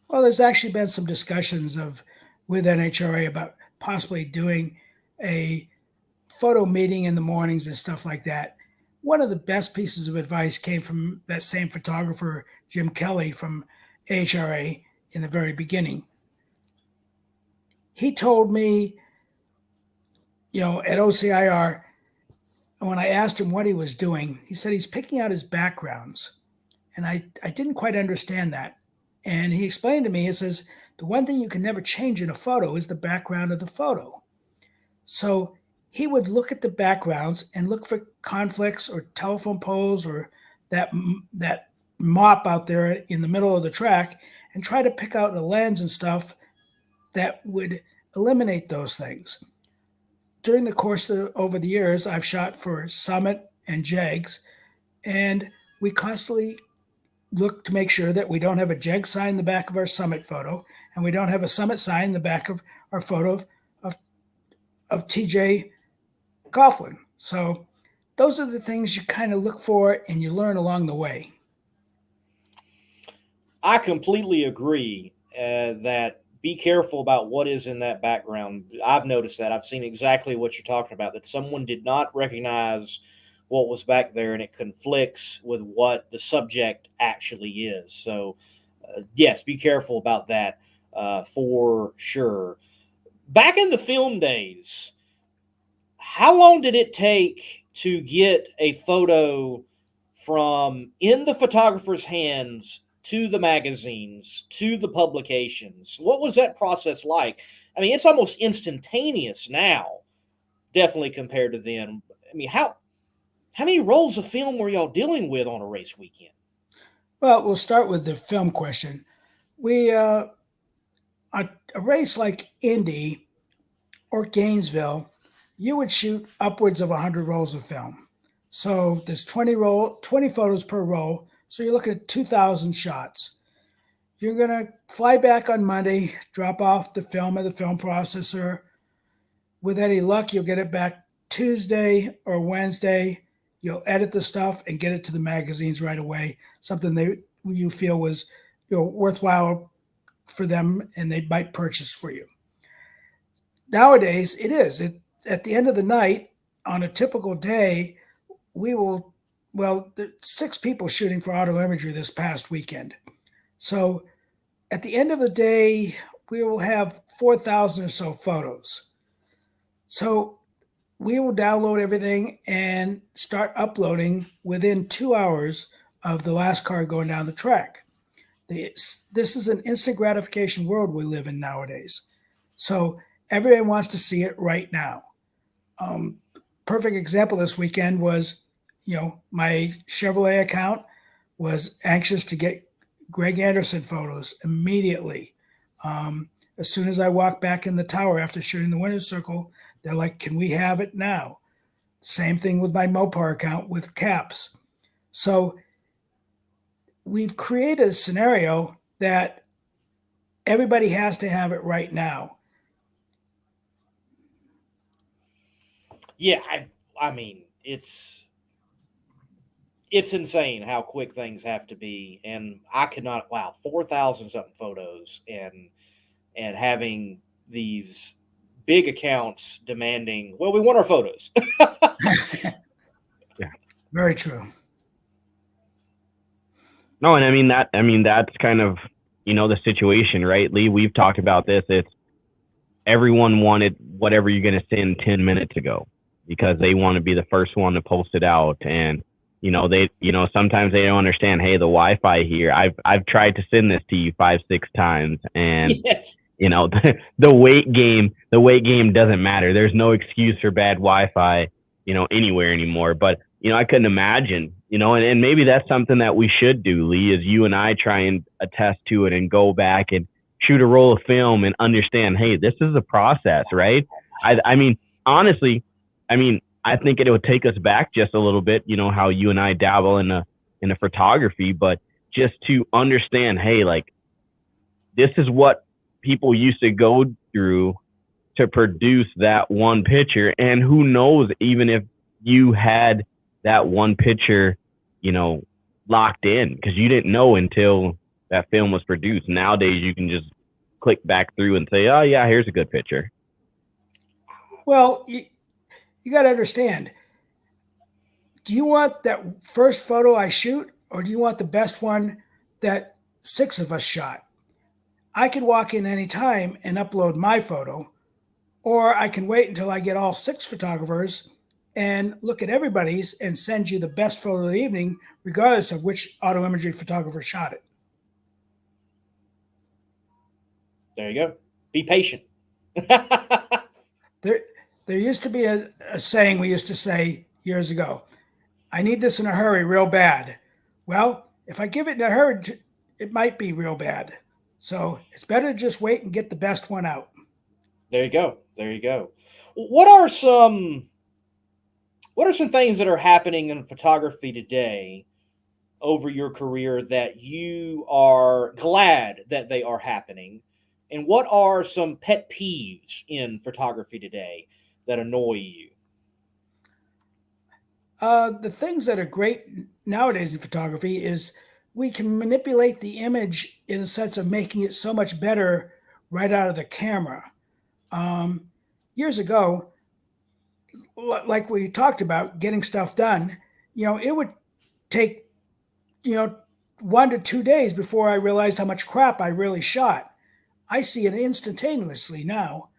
Well, there's actually been some discussions with NHRA about possibly doing a photo meeting in the mornings and stuff like that. One of the best pieces of advice came from that same photographer, Jim Kelly from AHRA, in the very beginning. He told me, at OCIR, when I asked him what he was doing, he said he's picking out his backgrounds. And I didn't quite understand that. And he explained to me, he says, the one thing you can never change in a photo is the background of the photo. So he would look at the backgrounds and look for conflicts or telephone poles or that mop out there in the middle of the track and try to pick out a lens and stuff that would eliminate those things. During the course over the years, I've shot for Summit and JEGs, and we constantly look to make sure that we don't have a JEG sign in the back of our Summit photo, and we don't have a Summit sign in the back of our photo of TJ Coughlin. So those are the things you kind of look for and you learn along the way. I completely agree that be careful about what is in that background. I've noticed that. I've seen exactly what you're talking about, that someone did not recognize what was back there, and it conflicts with what the subject actually is. So, yes, be careful about that for sure. Back in the film days, how long did it take to get a photo from in the photographer's hands to the magazines, to the publications? What was that process like? I mean, it's almost instantaneous now, definitely compared to then. I mean, how many rolls of film were y'all dealing with on a race weekend? Well, we'll start with the film question. We, a race like Indy or Gainesville, you would shoot upwards of 100 rolls of film. So there's 20 photos per roll. So you're looking at 2,000 shots. You're going to fly back on Monday, drop off the film at the film processor. With any luck, you'll get it back Tuesday or Wednesday. You'll edit the stuff and get it to the magazines right away, something you feel was worthwhile for them and they might purchase for you. Nowadays, it is. At the end of the night, on a typical day, there's 6 people shooting for Auto Imagery this past weekend. So at the end of the day, we will have 4,000 or so photos. So we will download everything and start uploading within 2 hours of the last car going down the track. This is an instant gratification world we live in nowadays. So everyone wants to see it right now. Perfect example this weekend was, my Chevrolet account was anxious to get Greg Anderson photos immediately. As soon as I walked back in the tower after shooting the winner's circle, They're like, can we have it now? Same thing with my Mopar account with caps. So we've created a scenario that everybody has to have it right now. Yeah, I mean, it's insane how quick things have to be, and I could not. Wow, 4,000 something photos, and having these big accounts demanding, well, we want our photos. Yeah. Very true. No, and I mean that's kind of, the situation, right, Lee? We've talked about this. It's everyone wanted whatever you're going to send 10 minutes ago because they want to be the first one to post it out. And, sometimes they don't understand, hey, the Wi-Fi here, I've tried to send this to you 5-6 times, and Yes. the weight game doesn't matter. There's no excuse for bad Wi-Fi, anywhere anymore. But, I couldn't imagine, and maybe that's something that we should do, Lee, is you and I try and attest to it and go back and shoot a roll of film and understand, hey, this is a process, right? I mean, honestly, I think it would take us back just a little bit, how you and I dabble in the photography, but just to understand, hey, like, this is what people used to go through to produce that one picture. And who knows, even if you had that one picture, locked in, because you didn't know until that film was produced. Nowadays, you can just click back through and say, oh, yeah, here's a good picture. Well, you got to understand, do you want that first photo I shoot, or do you want the best one that 6 of us shot? I could walk in anytime and upload my photo, or I can wait until I get all 6 photographers and look at everybody's and send you the best photo of the evening, regardless of which auto imagery photographer shot it. There you go. Be patient. There used to be a saying we used to say years ago, I need this in a hurry real bad. Well, if I give it in a hurry, it might be real bad. So it's better to just wait and get the best one out. There you go. There you go. What are some things that are happening in photography today over your career that you are glad that they are happening? And what are some pet peeves in photography today that annoy you? The things that are great nowadays in photography is we can manipulate the image in the sense of making it so much better right out of the camera. Years ago, like we talked about getting stuff done, it would take, 1 to 2 days before I realized how much crap I really shot. I see it instantaneously now.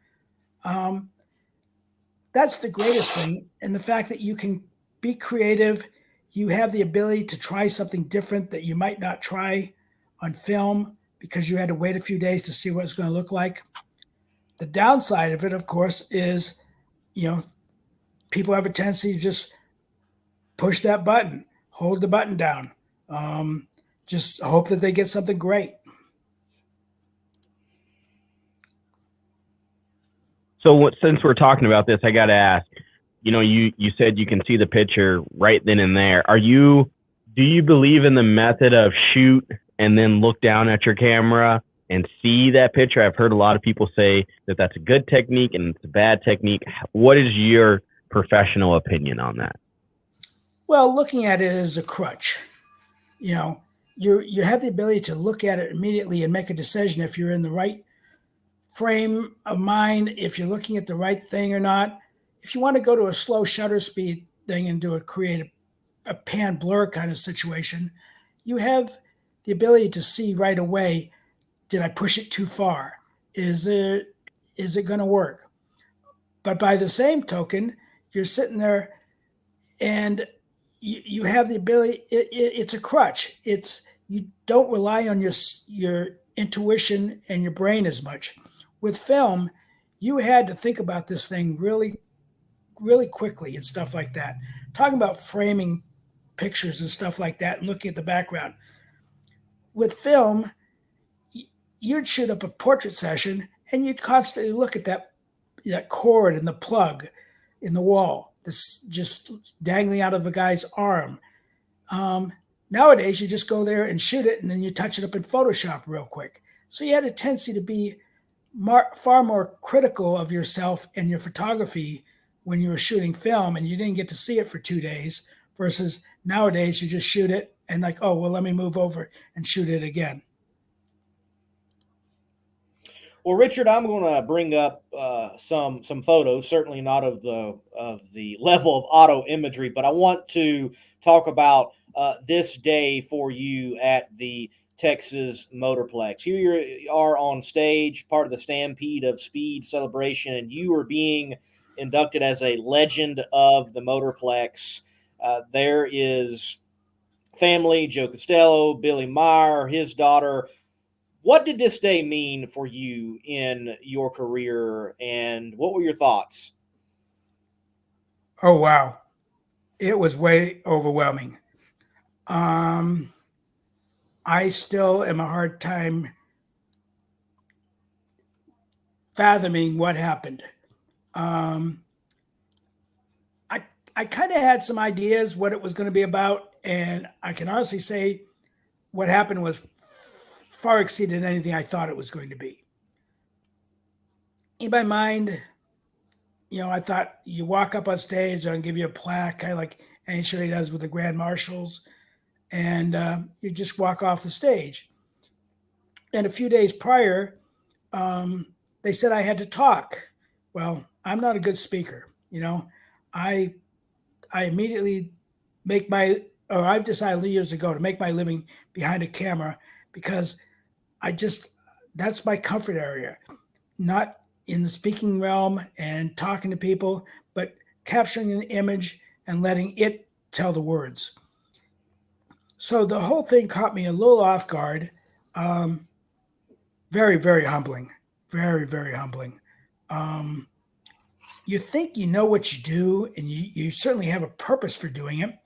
That's the greatest thing. And the fact that you can be creative, you have the ability to try something different that you might not try on film because you had to wait a few days to see what it's going to look like. The downside of it, of course, is, people have a tendency to just push that button, hold the button down, just hope that they get something great. So since we're talking about this, I got to ask, you said you can see the picture right then and there. Do you believe in the method of shoot and then look down at your camera and see that picture? I've heard a lot of people say that that's a good technique and it's a bad technique. What is your professional opinion on that? Well, looking at it as a crutch, you have the ability to look at it immediately and make a decision if you're in the right frame of mind, if you're looking at the right thing or not. If you want to go to a slow shutter speed thing and create a pan blur kind of situation, you have the ability to see right away, did I push it too far? Is it going to work? But by the same token, you're sitting there and you have the ability, it's a crutch. You don't rely on your intuition and your brain as much. With film, you had to think about this thing really, really quickly and stuff like that. Talking about framing pictures and stuff like that and looking at the background. With film, you'd shoot up a portrait session and you'd constantly look at that that cord and the plug in the wall that's just dangling out of a guy's arm. Nowadays, you just go there and shoot it, and then you touch it up in Photoshop real quick. So you had a tendency to be far more critical of yourself and your photography when you were shooting film, and you didn't get to see it for 2 days, versus nowadays you just shoot it and like, oh, well, let me move over and shoot it again. Well, Richard, I'm going to bring up some photos. Certainly not of the level of auto imagery, but I want to talk about this day for you at the Texas Motorplex. Here you are on stage, part of the Stampede of Speed celebration, and you are being inducted as a legend of the Motorplex. There is family, Joe Costello, Billy Meyer, his daughter. What did this day mean for you in your career, and what were your thoughts? Oh, wow. It was way overwhelming. I still am a hard time fathoming what happened. I kind of had some ideas what it was going to be about, and I can honestly say what happened was far exceeded anything I thought it was going to be. In my mind, I thought you walk up on stage, I'll give you a plaque, kind of like NHRA does with the Grand Marshals, and you just walk off the stage. And a few days prior, they said I had to talk. Well, I'm not a good speaker. I immediately I've decided years ago to make my living behind a camera, because that's my comfort area, not in the speaking realm and talking to people, but capturing an image and letting it tell the words. So the whole thing caught me a little off guard. Very, very humbling. Very, very humbling. You think you know what you do, and you certainly have a purpose for doing it.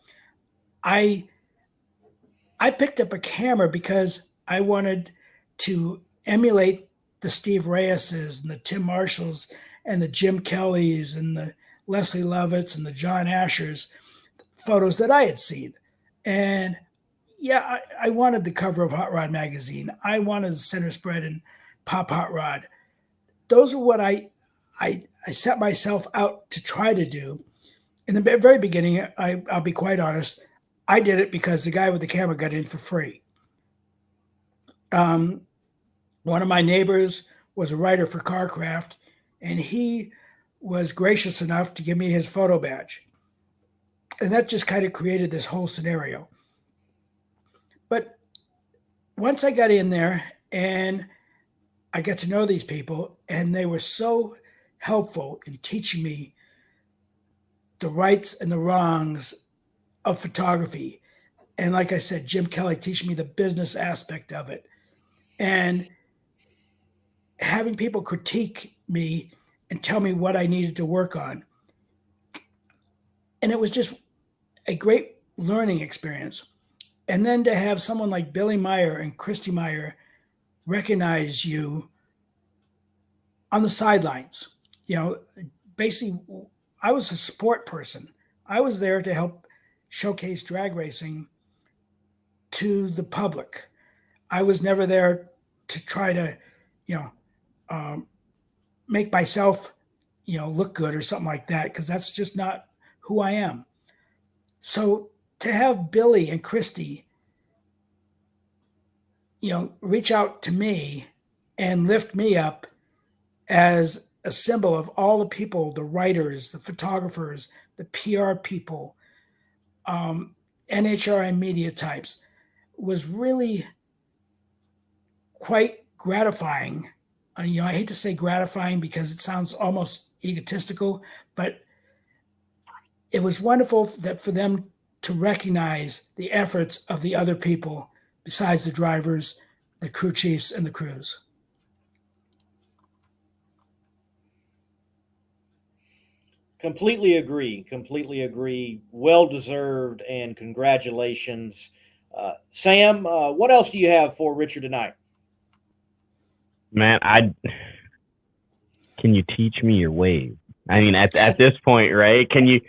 I picked up a camera because I wanted to emulate the Steve Reyeses and the Tim Marshalls and the Jim Kellys and the Leslie Lovetts and the John Ashers photos that I had seen. And yeah, I wanted the cover of Hot Rod magazine. I wanted the center spread in Pop Hot Rod. Those are what I set myself out to try to do. In the very beginning, I'll be quite honest, I did it because the guy with the camera got in for free. One of my neighbors was a writer for CarCraft, and he was gracious enough to give me his photo badge. And that just kind of created this whole scenario. But once I got in there and I got to know these people, and they were so helpful in teaching me the rights and the wrongs of photography. And like I said, Jim Kelly teaching me the business aspect of it. And having people critique me and tell me what I needed to work on. And it was just a great learning experience. And then to have someone like Billy Meyer and Christy Meyer recognize you on the sidelines. Basically, I was a support person. I was there to help showcase drag racing to the public. I was never there to try to, make myself, look good or something like that, because that's just not who I am. So to have Billy and Christy, reach out to me and lift me up as a symbol of all the people, the writers, the photographers, the PR people, NHRA media types, was really quite gratifying. I hate to say gratifying because it sounds almost egotistical, but it was wonderful that for them to recognize the efforts of the other people besides the drivers, the crew chiefs, and the crews. Completely agree. Well deserved, and congratulations. Sam, what else do you have for Richard tonight? Man, can can you teach me your ways? I mean, at this point, right? Can you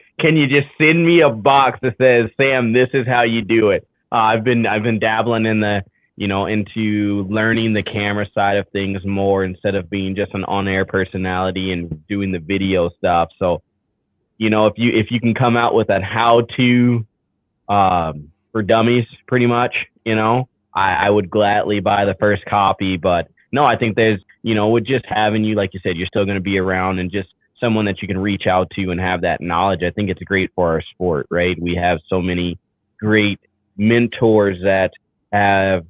just send me a box that says, Sam, this is how you do it? I've been dabbling in the, into learning the camera side of things more instead of being just an on-air personality and doing the video stuff. So, if you can come out with that how-to for dummies, pretty much, I would gladly buy the first copy. But no, I think there's, with just having you, like you said, you're still going to be around and just someone that you can reach out to and have that knowledge. I think it's great for our sport, right? We have so many great mentors that have,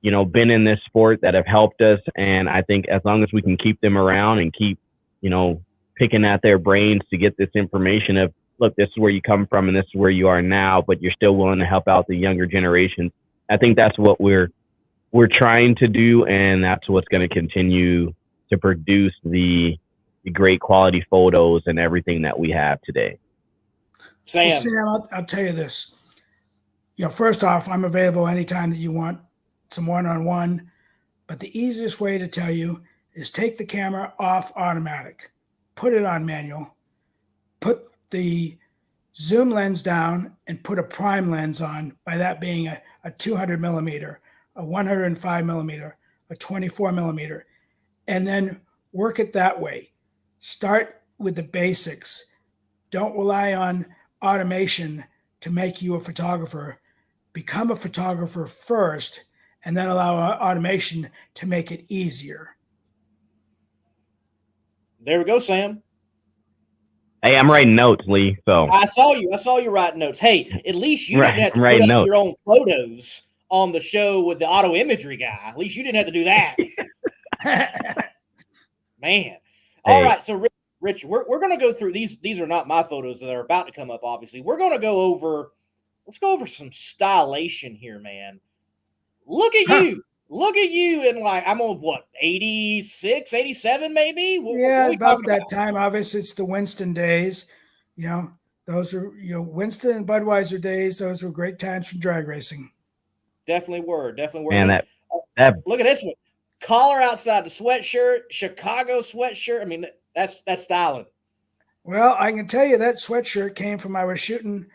been in this sport that have helped us. And I think as long as we can keep them around and keep, picking at their brains to get this information of, look, this is where you come from and this is where you are now, but you're still willing to help out the younger generations. I think that's what we're trying to do, and that's what's going to continue to produce the great quality photos and everything that we have today. Sam, well, Sam, I'll tell you this. First off, I'm available anytime that you want some one-on-one, but the easiest way to tell you is take the camera off automatic, put it on manual, put the zoom lens down and put a prime lens on, by that being a 200 millimeter, a 105 millimeter, a 24 millimeter, and then work it that way. Start with the basics. Don't rely on automation to make you a photographer. Become a photographer first, and then allow automation to make it easier. there we go, Sam. Hey, I'm writing notes, Lee. So I saw you writing notes. Hey, at least you didn't have to put up your own photos on the show with the auto imagery guy. At least you didn't have to do that. Man. All right. So Rich, we're going to go through these. These are not my photos that are about to come up, obviously. We're going to let's go over some stylation here, man. Look at you. Look at you in I'm on 86, 87 maybe? What about that time. Obviously, it's the Winston days. Those are, Winston and Budweiser days. Those were great times for drag racing. Definitely were. Man, that look at this one. Collar outside the sweatshirt, Chicago sweatshirt. I mean, that's styling. Well, I can tell you that sweatshirt came from, I was shooting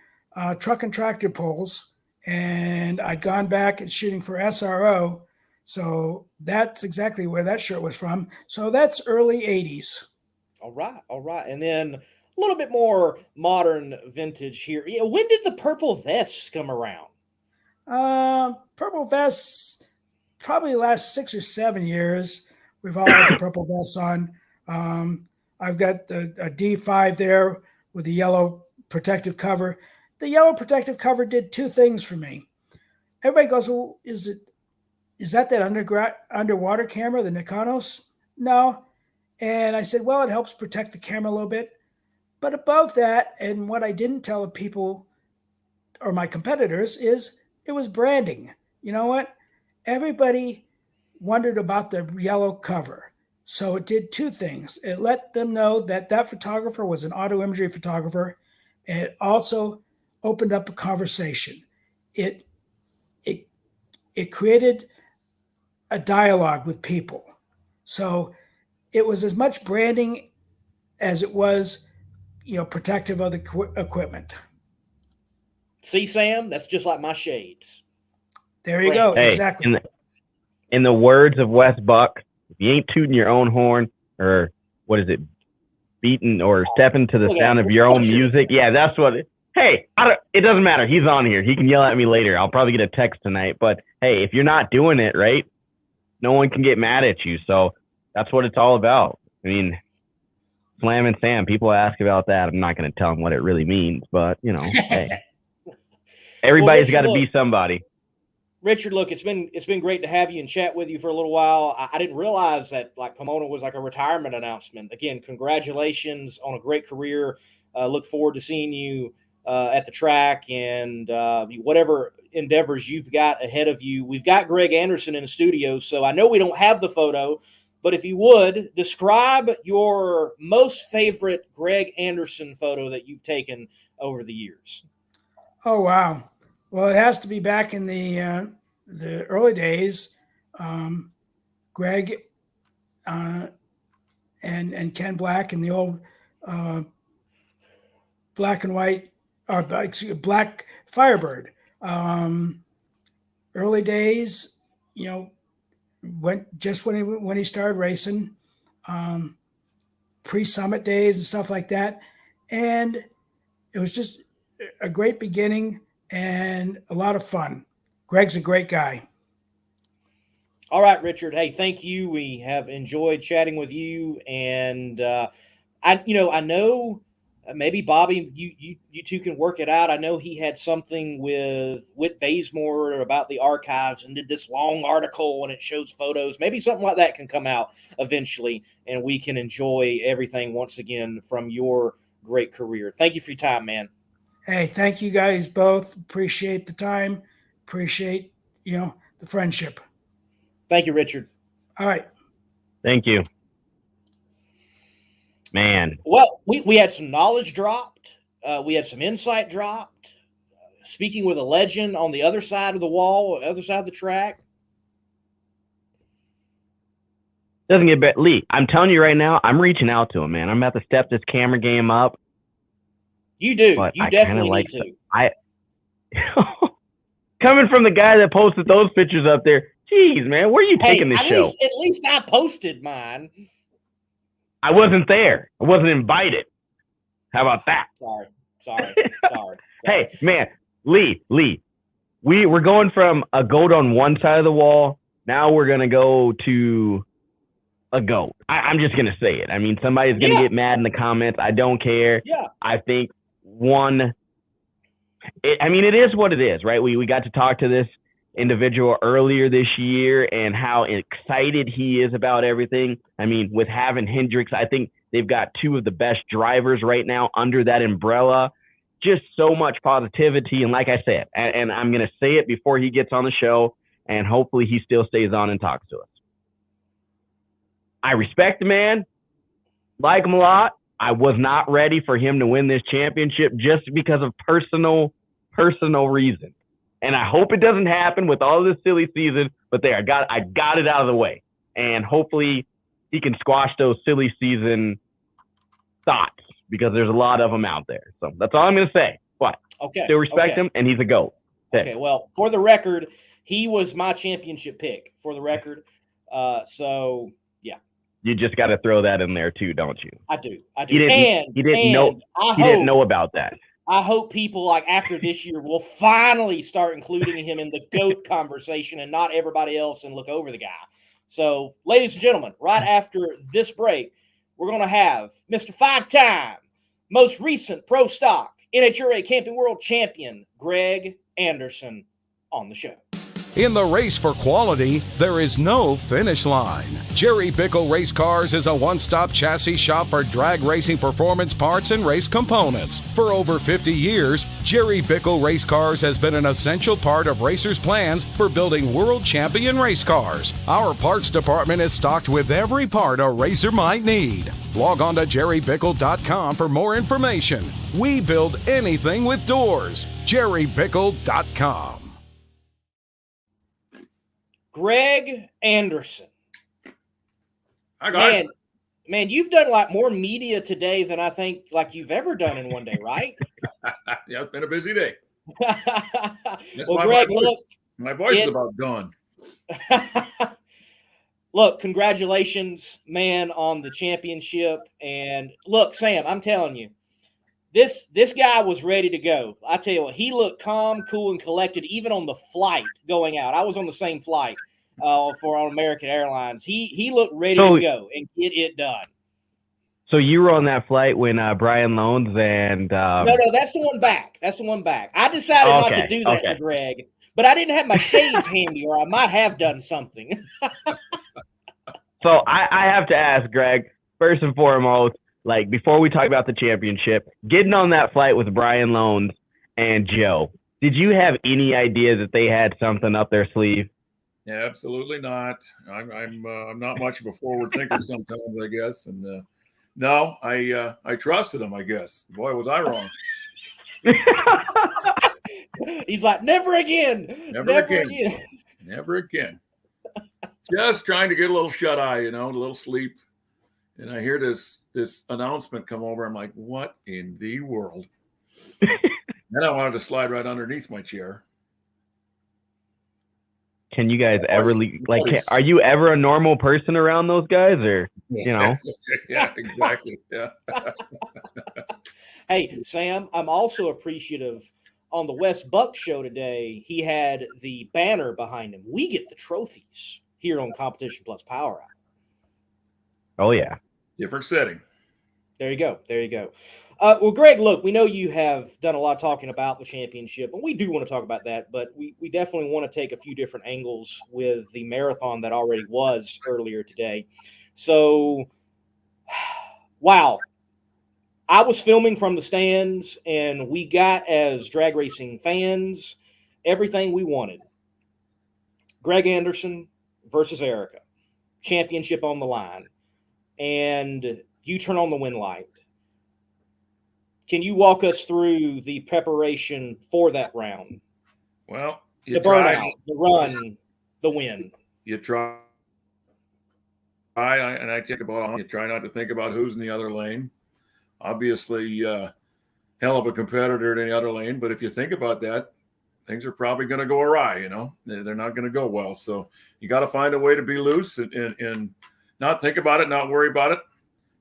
truck and tractor pulls, and I'd gone back and shooting for SRO. So that's exactly where that shirt was from. So that's early 80s. All right. And then a little bit more modern vintage here. When did the purple vests come around? Purple vests, probably the last 6 or 7 years. We've all had the purple vests on. I've got a D5 there with the yellow protective cover. The yellow protective cover did two things for me. Everybody goes, well, is that underwater camera, the Nikonos? No. And I said, well, it helps protect the camera a little bit. But above that, and what I didn't tell the people or my competitors, is it was branding. You know what? Everybody wondered about the yellow cover. So it did two things. It let them know that that photographer was an auto imagery photographer, and it also opened up a conversation. It created a dialogue with people. So it was as much branding as it was, protective of the equipment. See, Sam, that's just like my shades. There you go. Hey, exactly. In the words of Wes Buck, if you ain't tooting your own horn, or what is it, beating or stepping to the sound of your own music, yeah, that's what it. Hey, it doesn't matter. He's on here. He can yell at me later. I'll probably get a text tonight. But hey, if you're not doing it right, no one can get mad at you. So that's what it's all about. I mean, Slam and Sam, people ask about that. I'm not going to tell them what it really means, but hey, everybody's got to be somebody. Richard, look, it's been great to have you and chat with you for a little while. I didn't realize that Pomona was like a retirement announcement. Again, congratulations on a great career. Look forward to seeing you at the track and whatever endeavors you've got ahead of you. We've got Greg Anderson in the studio, so I know we don't have the photo, but if you would, describe your most favorite Greg Anderson photo that you've taken over the years. Oh, wow. Well, it has to be back in the early days. Greg and and Ken Black and the old black and white, or black Firebird. Early days, when he started racing, pre-summit days and stuff like that, and it was just a great beginning and a lot of fun. Greg's a great guy. All right, Richard. Hey, thank you. We have enjoyed chatting with you, and I know maybe Bobby, you two can work it out. I know he had something with Whit Bazemore about the archives and did this long article and it shows photos. Maybe something like that can come out eventually, and we can enjoy everything once again from your great career. Thank you for your time, man. Hey, thank you guys both. Appreciate the time. Appreciate, the friendship. Thank you, Richard. All right. Thank you. Man. Well, we had some knowledge dropped. We had some insight dropped. Speaking with a legend on the other side of the wall, other side of the track. Doesn't get better. Lee, I'm telling you right now, I'm reaching out to him, man. I'm about to step this camera game up. You do. You definitely need to. Coming from the guy that posted those pictures up there, geez, man, where are you taking this show? At least I posted mine. I wasn't there. I wasn't invited. How about that? Sorry. Hey, man, Lee, we're going from a goat on one side of the wall. Now we're going to go to a goat. I'm just going to say it. I mean, somebody's going to get mad in the comments. I don't care. Yeah. I think it is what it is, right? We got to talk to this individual earlier this year and how excited he is about everything. I mean, with having Hendricks, I think they've got two of the best drivers right now under that umbrella. Just so much positivity. And like I said, and I'm going to say it before he gets on the show, and hopefully he still stays on and talks to us. I respect the man, like him a lot. I was not ready for him to win this championship just because of personal reasons. And I hope it doesn't happen with all this silly season, but I got it out of the way. And hopefully he can squash those silly season thoughts, because there's a lot of them out there. So that's all I'm going to say. But still respect him, and he's a GOAT. Okay, well, for the record, he was my championship pick, for the record. So, yeah. You just got to throw that in there too, don't you? I do. He didn't know about that. I hope people, like, after this year will finally start including him in the GOAT conversation and not everybody else and look over the guy. So, ladies and gentlemen, right after this break, we're going to have Mr. 5-time, most recent pro stock NHRA Camping World champion, Greg Anderson, on the show. In the race for quality, there is no finish line. Jerry Bickle Race Cars is a one-stop chassis shop for drag racing performance parts and race components. For over 50 years, Jerry Bickle Race Cars has been an essential part of racers' plans for building world champion race cars. Our parts department is stocked with every part a racer might need. Log on to jerrybickle.com for more information. We build anything with doors. jerrybickle.com. Greg Anderson. Hi, guys. Man, you've done like more media today than I think like you've ever done in one day, right? Yeah, it's been a busy day. Well, Greg, look. My voice is about gone. Look, congratulations, man, on the championship. And look, Sam, I'm telling you, this guy was ready to go. I tell you what, he looked calm, cool, and collected even on the flight going out. I was on the same flight on American Airlines. He looked ready to go and get it done. So you were on that flight when Brian Loans and No, that's the one back. That's the one back. I decided not to do that to Greg, but I didn't have my shades handy, or I might have done something. So I have to ask, Greg, first and foremost, like, before we talk about the championship, getting on that flight with Brian Loans and Joe, did you have any idea that they had something up their sleeve? Yeah, absolutely not. I'm not much of a forward thinker sometimes, I guess. And no, I trusted him, I guess. Boy, was I wrong. He's like, never again. Never again. Just trying to get a little shut eye, a little sleep. and I hear this announcement come over. I'm like, what in the world? Then I wanted to slide right underneath my chair. Can you guys ever are you ever a normal person around those guys, or you know? Yeah, exactly. Yeah. Hey, Sam, I'm also appreciative. On the West Buck show today, he had the banner behind him. We get the trophies here on Competition Plus Power Hour. Oh yeah, Different setting. There you go. There you go. Well, Greg, look, we know you have done a lot of talking about the championship, and we do want to talk about that, but we definitely want to take a few different angles with the marathon that already was earlier today. So, wow. I was filming from the stands, and we got, as drag racing fans, everything we wanted. Greg Anderson versus Erica. Championship on the line. And you turn on the win light. Can you walk us through the preparation for that round? Well, the burnout, the run, the win. You try, and I take about, you try not to think about who's in the other lane. Obviously, hell of a competitor in the other lane, but if you think about that, things are probably going to go awry. You know, they're not going to go well. So you got to find a way to be loose and not think about it, not worry about it.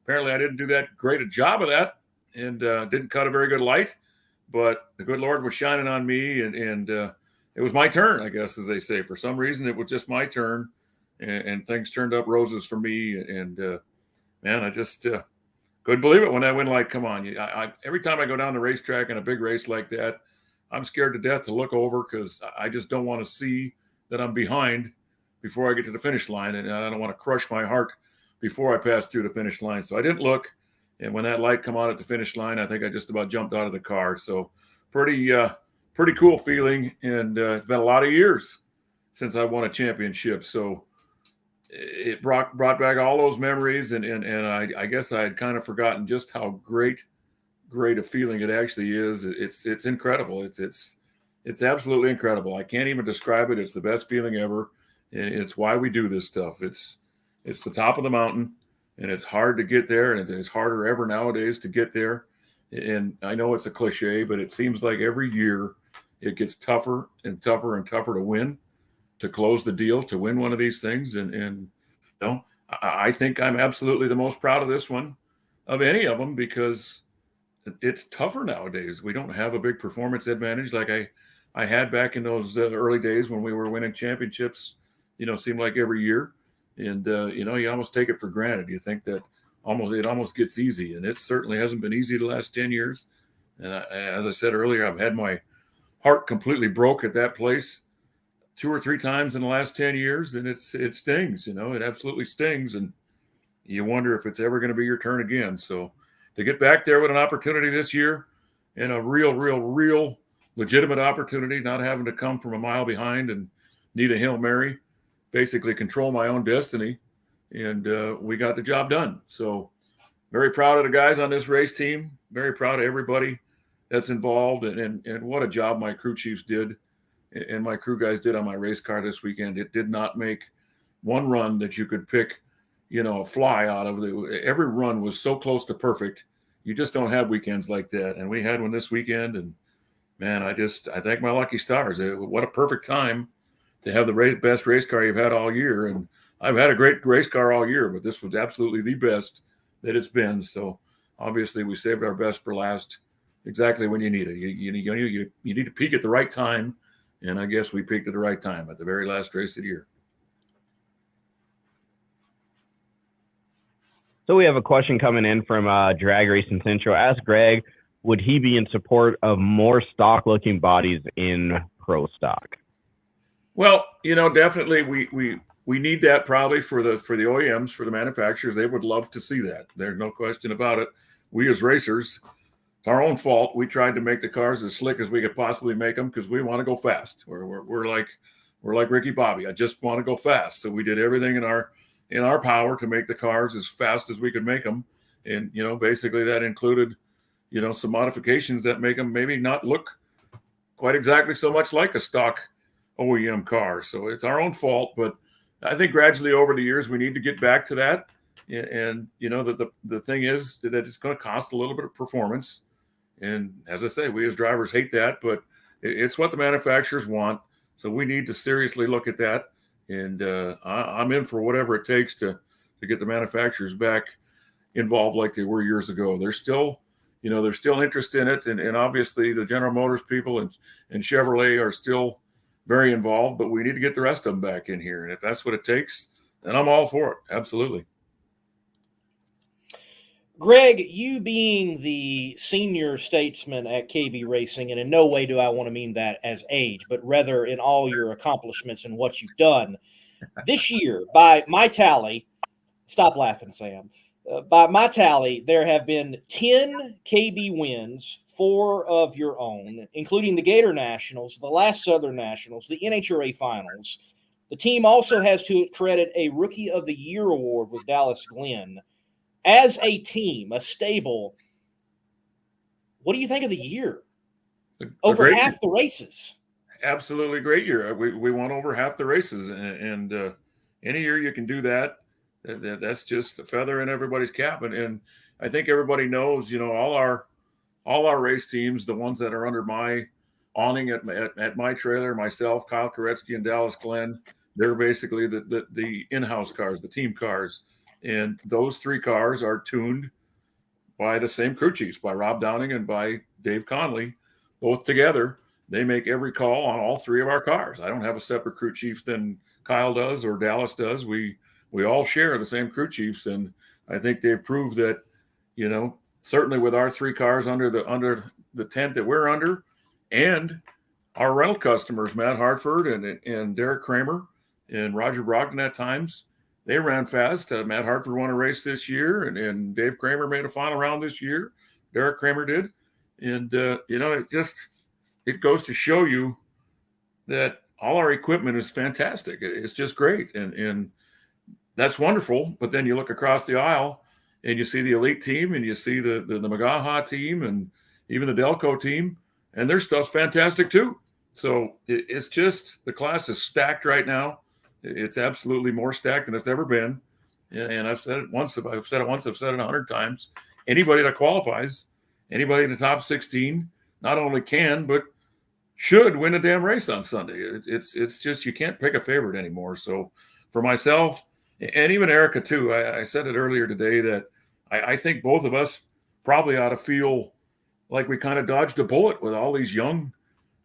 Apparently, I didn't do that great a job of that, and didn't cut a very good light. But the good Lord was shining on me, and it was my turn, I guess, as they say. For some reason, it was just my turn, and things turned up roses for me. And man, I just couldn't believe it when that win light come on. Every time I go down the racetrack in a big race like that, I'm scared to death to look over because I just don't want to see that I'm behind before I get to the finish line, and I don't want to crush my heart before I pass through the finish line. So I didn't look, and when that light come on at the finish line, I think I just about jumped out of the car. So pretty cool feeling, and it's been a lot of years since I won a championship. So it brought back all those memories, and I guess I had kind of forgotten just how great a feeling it actually is. It's incredible. It's absolutely incredible. I can't even describe it. It's the best feeling ever, and it's why we do this stuff. It's the top of the mountain, and it's hard to get there, and it's harder ever nowadays to get there. And I know it's a cliche, but it seems like every year it gets tougher and tougher and tougher to win, to close the deal, to win one of these things. And you know, I think I'm absolutely the most proud of this one of any of them, because it's tougher nowadays. We don't have a big performance advantage like I had back in those early days when we were winning championships, you know, seemed like every year. And, you know, you almost take it for granted. You think that it almost gets easy. And it certainly hasn't been easy the last 10 years. And as I said earlier, I've had my heart completely broke at that place 2 or 3 times in the last 10 years. And it stings, you know, it absolutely stings. And you wonder if it's ever going to be your turn again. So to get back there with an opportunity this year, and a real legitimate opportunity, not having to come from a mile behind and need a Hail Mary, basically control my own destiny. And we got the job done. So very proud of the guys on this race team, very proud of everybody that's involved, and what a job my crew chiefs did and my crew guys did on my race car this weekend. It did not make one run that you could pick, you know, a fly out of. Every run was so close to perfect. You just don't have weekends like that. And we had one this weekend, and man, I thank my lucky stars. What a perfect time to have the best race car you've had all year. And I've had a great race car all year, but this was absolutely the best that it's been. So obviously we saved our best for last, exactly when you need it. You need to peak at the right time. And I guess we peaked at the right time at the very last race of the year. So we have a question coming in from Drag Racing Central. Ask Greg, would he be in support of more stock-looking bodies in pro stock? Well, you know, definitely we need that probably for the OEMs, for the manufacturers. They would love to see that. There's no question about it. We as racers, it's our own fault. We tried to make the cars as slick as we could possibly make them because we want to go fast. We're like Ricky Bobby. I just want to go fast. So we did everything in our power to make the cars as fast as we could make them. And, you know, basically that included, you know, some modifications that make them maybe not look quite exactly so much like a stock OEM car. So it's our own fault, but I think gradually over the years, we need to get back to that. And you know, the thing is that it's going to cost a little bit of performance. And as I say, we as drivers hate that, but it's what the manufacturers want. So we need to seriously look at that. And I'm in for whatever it takes to get the manufacturers back involved like they were years ago. There's still interest in it. And obviously the General Motors people and Chevrolet are still very involved, but we need to get the rest of them back in here. And if that's what it takes, then I'm all for it. Absolutely. Greg, you being the senior statesman at KB Racing, and in no way do I want to mean that as age, but rather in all your accomplishments and what you've done this year, by my tally, stop laughing, Sam. By my tally, there have been 10 KB wins, 4 of your own, including the Gator Nationals, the last Southern Nationals, the NHRA Finals. The team also has to credit a Rookie of the Year award with Dallas Glenn. As a team, a stable, what do you think of the year? Over half the races. Absolutely great year. We won over half the races, and any year you can do that, that's just a feather in everybody's cap. And I think everybody knows, you know, all our race teams, the ones that are under my awning at my trailer, myself, Kyle Koretsky, and Dallas Glenn, they're basically the in-house cars, the team cars. And those 3 cars are tuned by the same crew chiefs, by Rob Downing and by Dave Conley, both together. They make every call on all 3 of our cars. I don't have a separate crew chief than Kyle does or Dallas does. We all share the same crew chiefs, and I think they've proved that, you know, certainly with our 3 cars under the tent that we're under, and our rental customers, Matt Hartford and Derek Kramer and Roger Brogdon at times. They ran fast. Matt Hartford won a race this year, and Dave Kramer made a final round this year. Derek Kramer did. And, you know, it goes to show you that all our equipment is fantastic. It's just great. And that's wonderful. But then you look across the aisle and you see the elite team and you see the Magaha team and even the Delco team, and their stuff's fantastic too. So it's just, the class is stacked right now. It's absolutely more stacked than it's ever been. And I've said it once. If I've said it once, I've said it 100 times. Anybody that qualifies, anybody in the top 16, not only can, but should win a damn race on Sunday. It's just, you can't pick a favorite anymore. So for myself, and even Erica too, I said it earlier today that I think both of us probably ought to feel like we kind of dodged a bullet with all this young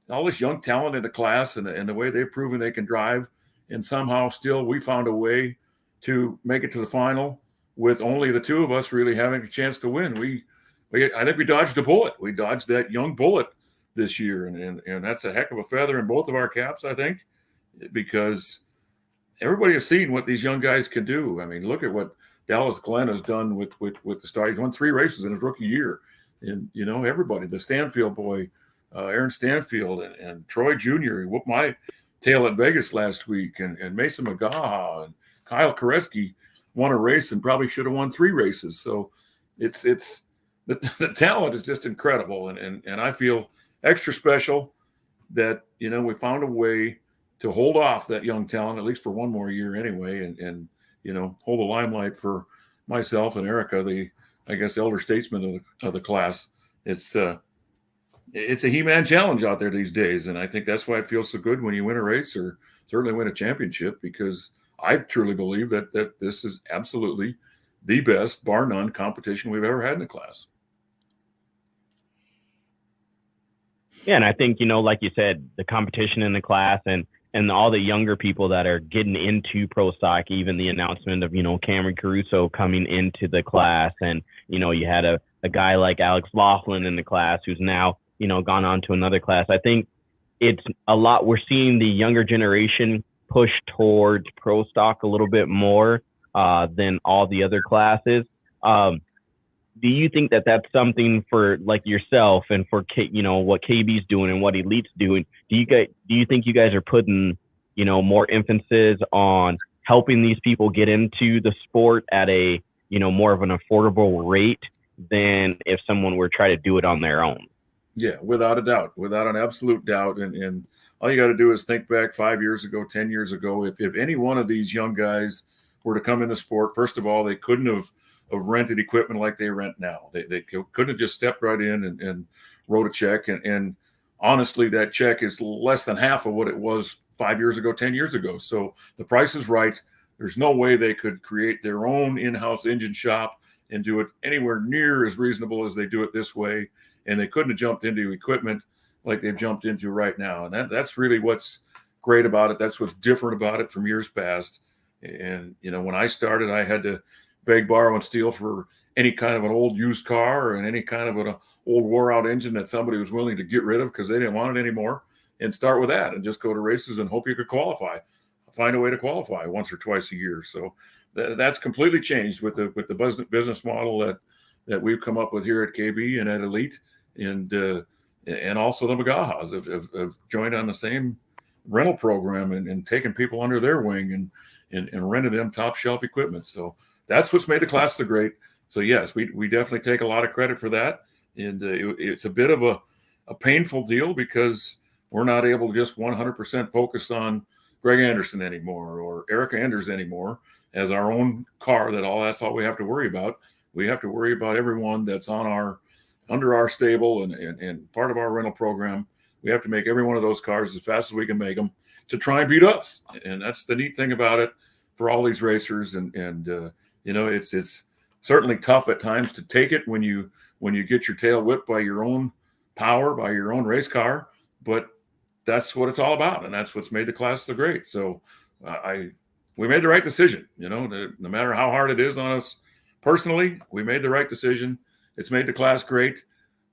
talent in the class and the way they've proven they can drive. And somehow still we found a way to make it to the final with only the 2 of us really having a chance to win. I think we dodged a bullet. We dodged that young bullet this year. And that's a heck of a feather in both of our caps, I think, because everybody has seen what these young guys can do. I mean, look at what Dallas Glenn has done with the start. He won 3 races in his rookie year. And, you know, everybody, the Stanfield boy, Aaron Stanfield and Troy Jr., he whooped my tail at Vegas last week, and Mason Magaha and Kyle Koretsky won a race and probably should have won 3 races. So it's the talent is just incredible. And I feel extra special that, you know, we found a way to hold off that young talent, at least for 1 more year anyway, and you know, hold the limelight for myself and Erica, the, I guess, elder statesman of the class. It's a He-Man challenge out there these days, and I think that's why it feels so good when you win a race or certainly win a championship, because I truly believe that this is absolutely the best, bar none, competition we've ever had in the class. Yeah, and I think, you know, like you said, the competition in the class and all the younger people that are getting into pro stock, even the announcement of, you know, Cameron Caruso coming into the class, and, you know, you had a guy like Alex Laughlin in the class who's now, you know, gone on to another class. I think it's a lot. We're seeing the younger generation push towards pro stock a little bit more than all the other classes. Do you think that that's something for like yourself and for you know, what KB's doing and what Elite's doing? Do you think you guys are putting, you know, more emphasis on helping these people get into the sport at a, you know, more of an affordable rate than if someone were trying to do it on their own? Yeah, without a doubt, without an absolute doubt. And all you got to do is think back 5 years ago, 10 years ago. If any one of these young guys were to come in the sport, first of all, they couldn't have rented equipment like they rent now. They couldn't have just stepped right in and wrote a check. And honestly, that check is less than half of what it was 5 years ago, 10 years ago. So the price is right. There's no way they could create their own in-house engine shop and do it anywhere near as reasonable as they do it this way. And they couldn't have jumped into equipment like they've jumped into right now. And that's really what's great about it. That's what's different about it from years past. And, when I started, I had to beg, borrow, and steal for any kind of an old used car and any kind of an old wore-out engine that somebody was willing to get rid of because they didn't want it anymore, and start with that and just go to races and hope you could qualify. Find a way to qualify once or twice a year. So that's completely changed with the business model that we've come up with here at KB and at Elite, and also the Magahas have joined on the same rental program and taken people under their wing and rented them top shelf equipment. So that's what's made the class so great. So yes, we definitely take a lot of credit for that. And it's a bit of a painful deal because we're not able to just 100% focus on Greg Anderson anymore or Erica Enders anymore as our own car. That's all we have to worry about. We have to worry about everyone that's under our stable and part of our rental program. We have to make every one of those cars as fast as we can make them to try and beat us. And that's the neat thing about it for all these racers. It's certainly tough at times to take it when you get your tail whipped by your own power, by your own race car, but that's what it's all about. And that's what's made the class so great. So we made the right decision, no matter how hard it is on us personally, we made the right decision. It's made the class great.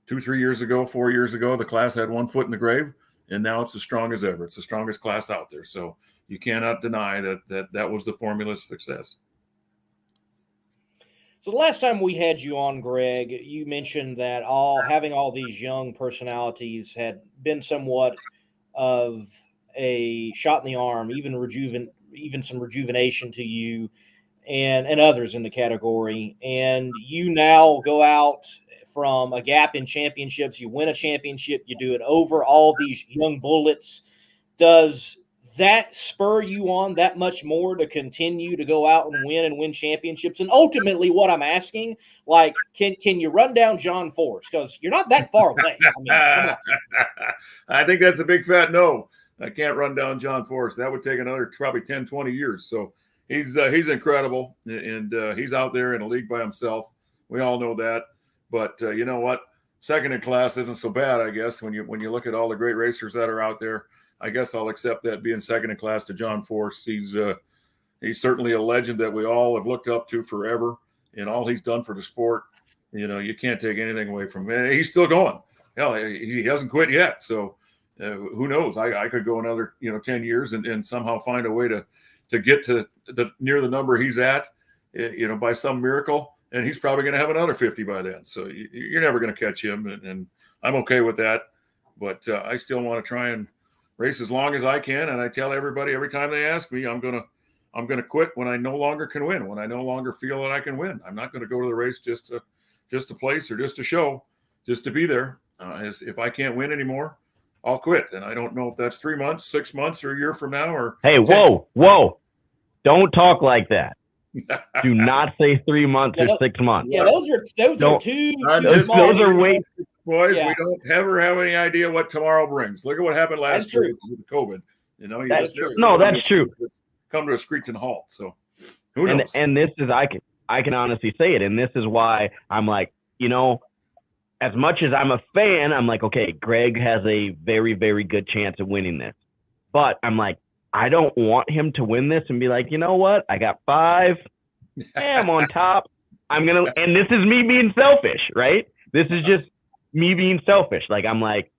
2-3 years ago, 4 years ago, the class had one foot in the grave, and now it's as strong as ever. It's the strongest class out there. So you cannot deny that was the formula of success. So the last time we had you on, Greg, you mentioned that having all these young personalities had been somewhat of a shot in the arm, even some rejuvenation to you and others in the category. And you now go out from a gap in championships, you win a championship, you do it over all these young bullets. Does that spur you on that much more to continue to go out and win championships? And ultimately what I'm asking, can you run down John Force? Because you're not that far away. I think that's a big fat no. I can't run down John Force. That would take another probably 10, 20 years. So he's incredible, and he's out there in a league by himself. We all know that. But you know what? Second in class isn't so bad, I guess, when you look at all the great racers that are out there. I guess I'll accept that being second in class to John Force. He's certainly a legend that we all have looked up to forever, and all he's done for the sport. You can't take anything away from him. He's still going. Hell, he hasn't quit yet. So who knows? I could go another 10 years and somehow find a way to get to near the number he's at, by some miracle. And he's probably going to have another 50 by then. So you're never going to catch him, and I'm okay with that. But I still want to try and race as long as I can. And I tell everybody every time they ask me, I'm going to quit when I no longer can win, when I no longer feel that I can win. I'm not going to go to the race just to place or just to show, just to be there. If I can't win anymore, I'll quit. And I don't know if that's 3 months, 6 months, or a year from now. Or hey, whoa! Don't talk like that. Do not say 3 months or 6 months. Yeah, those are two. Those are way. Boys, we don't ever have any idea what tomorrow brings. Look at what happened last year with COVID. That's true. No, that's true. Come to a screeching halt. So who knows? And this is I can honestly say it, and this is why I'm like, as much as I'm a fan, I'm like, okay, Greg has a very, very good chance of winning this. But I'm like, I don't want him to win this and be like, you know what? I got 5. I'm on top. And this is me being selfish, right? This is just me being selfish. Like, I'm like,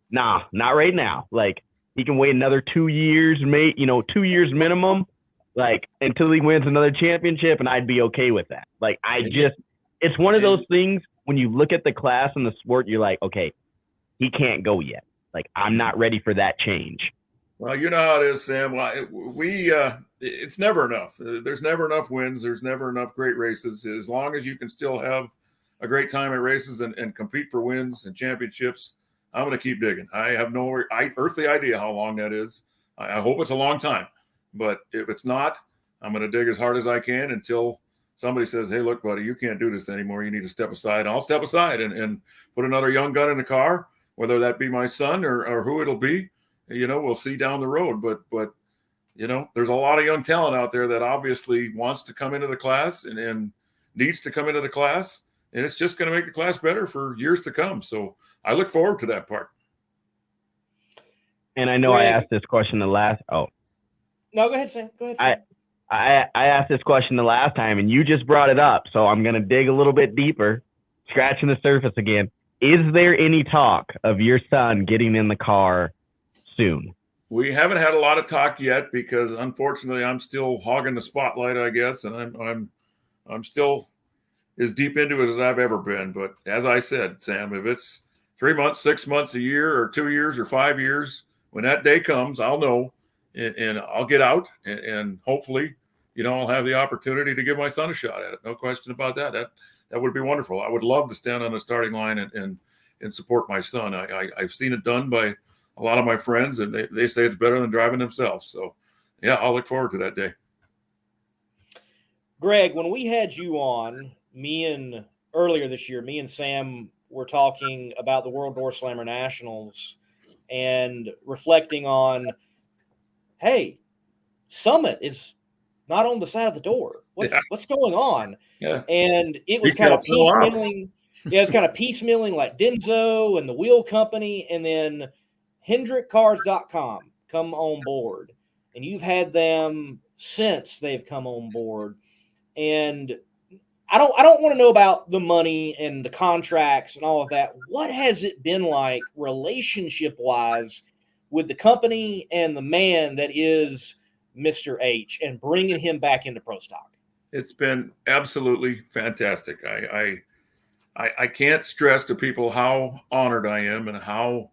nah, not right now. Like, he can wait another 2 years, 2 years minimum, like, until he wins another championship, and I'd be okay with that. Like, it's one of those things when you look at the class and the sport, you're like, okay, he can't go yet. Like, I'm not ready for that change. Well, you know how it is, Sam. It's never enough. There's never enough wins. There's never enough great races. As long as you can still have a great time at races and compete for wins and championships, I'm going to keep digging. I have no earthly idea how long that is. I hope it's a long time. But if it's not, I'm going to dig as hard as I can until somebody says, hey, look, buddy, you can't do this anymore. You need to step aside. And I'll step aside and put another young gun in the car, whether that be my son or who it'll be. We'll see down the road. But there's a lot of young talent out there that obviously wants to come into the class and needs to come into the class. And it's just going to make the class better for years to come. So I look forward to that part. And I know I asked this question the last. Oh, no, go ahead, Sam. I asked this question the last time, and you just brought it up. So I'm going to dig a little bit deeper, scratching the surface again. Is there any talk of your son getting in the car soon? We haven't had a lot of talk yet because, unfortunately, I'm still hogging the spotlight, I guess, and I'm still as deep into it as I've ever been. But as I said, Sam, if it's 3 months, 6 months, a year, or 2 years, or 5 years, when that day comes, I'll know, and I'll get out, and hopefully, I'll have the opportunity to give my son a shot at it. No question about that. That would be wonderful. I would love to stand on the starting line and support my son. I've seen it done by a lot of my friends, and they say it's better than driving themselves. So, yeah, I'll look forward to that day. Greg, when we had you on, earlier this year, me and Sam were talking about the World Door Slammer Nationals and reflecting on, hey, Summit is not on the side of the door. What's going on? Yeah. And it was kind of piecemealing. Yeah, it's kind of piecemealing like Denso and the Wheel Company, and then HendrickCars.com come on board. And you've had them since they've come on board. And I don't want to know about the money and the contracts and all of that. What has it been like relationship-wise with the company and the man that is Mr. H and bringing him back into Pro Stock? It's been absolutely fantastic. I can't stress to people how honored I am and how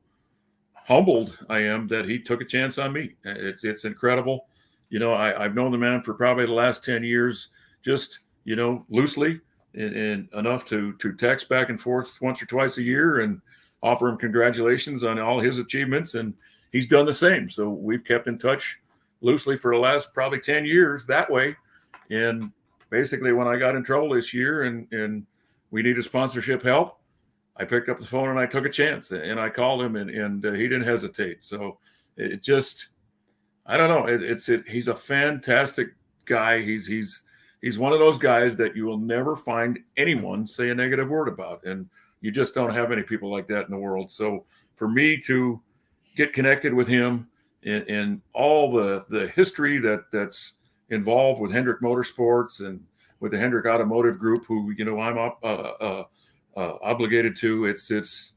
humbled I am that he took a chance on me. It's incredible. I've known the man for probably the last 10 years, just, loosely and enough to text back and forth once or twice a year and offer him congratulations on all his achievements. And he's done the same. So we've kept in touch loosely for the last probably 10 years that way. And basically when I got in trouble this year and we needed sponsorship help, I picked up the phone and I took a chance and I called him and he didn't hesitate. So it just, I don't know. He's a fantastic guy. He's one of those guys that you will never find anyone say a negative word about. And you just don't have any people like that in the world. So for me to get connected with him and all the history that's involved with Hendrick Motorsports and with the Hendrick Automotive Group, who, I'm obligated to, it's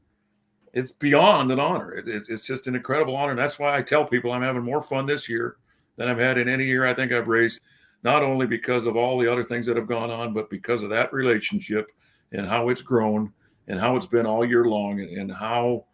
beyond an honor. It's just an incredible honor. And that's why I tell people I'm having more fun this year than I've had in any year I think I've raced, not only because of all the other things that have gone on, but because of that relationship and how it's grown and how it's been all year long and how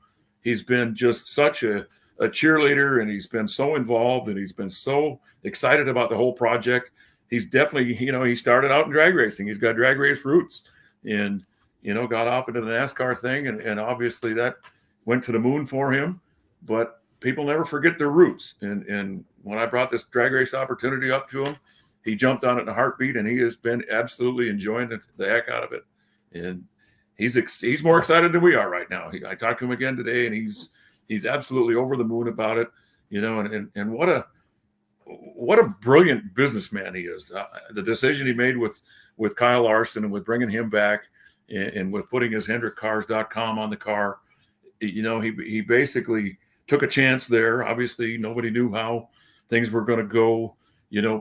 he's been just such a cheerleader, and he's been so involved and he's been so excited about the whole project. He's definitely, he started out in drag racing. He's got drag race roots and, got off into the NASCAR thing. And obviously that went to the moon for him, but people never forget their roots. And when I brought this drag race opportunity up to him, he jumped on it in a heartbeat, and he has been absolutely enjoying the heck out of it. And he's more excited than we are right now. I talked to him again today, and he's absolutely over the moon about it, and what a brilliant businessman he is. The decision he made with Kyle Larson and with bringing him back and with putting his HendrickCars.com on the car, he basically took a chance there. Obviously, nobody knew how things were going to go,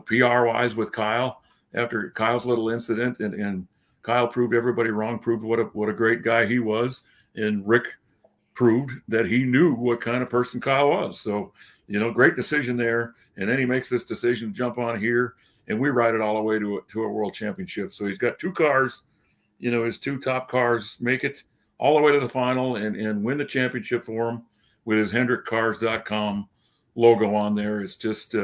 PR-wise with Kyle after Kyle's little incident, and Kyle proved everybody wrong, proved what a great guy he was, and Rick proved that he knew what kind of person Kyle was. So, great decision there. And then he makes this decision to jump on here, and we ride it all the way to a world championship. So he's got two cars, his two top cars make it all the way to the final and win the championship for him with his HendrickCars.com logo on there. It's just,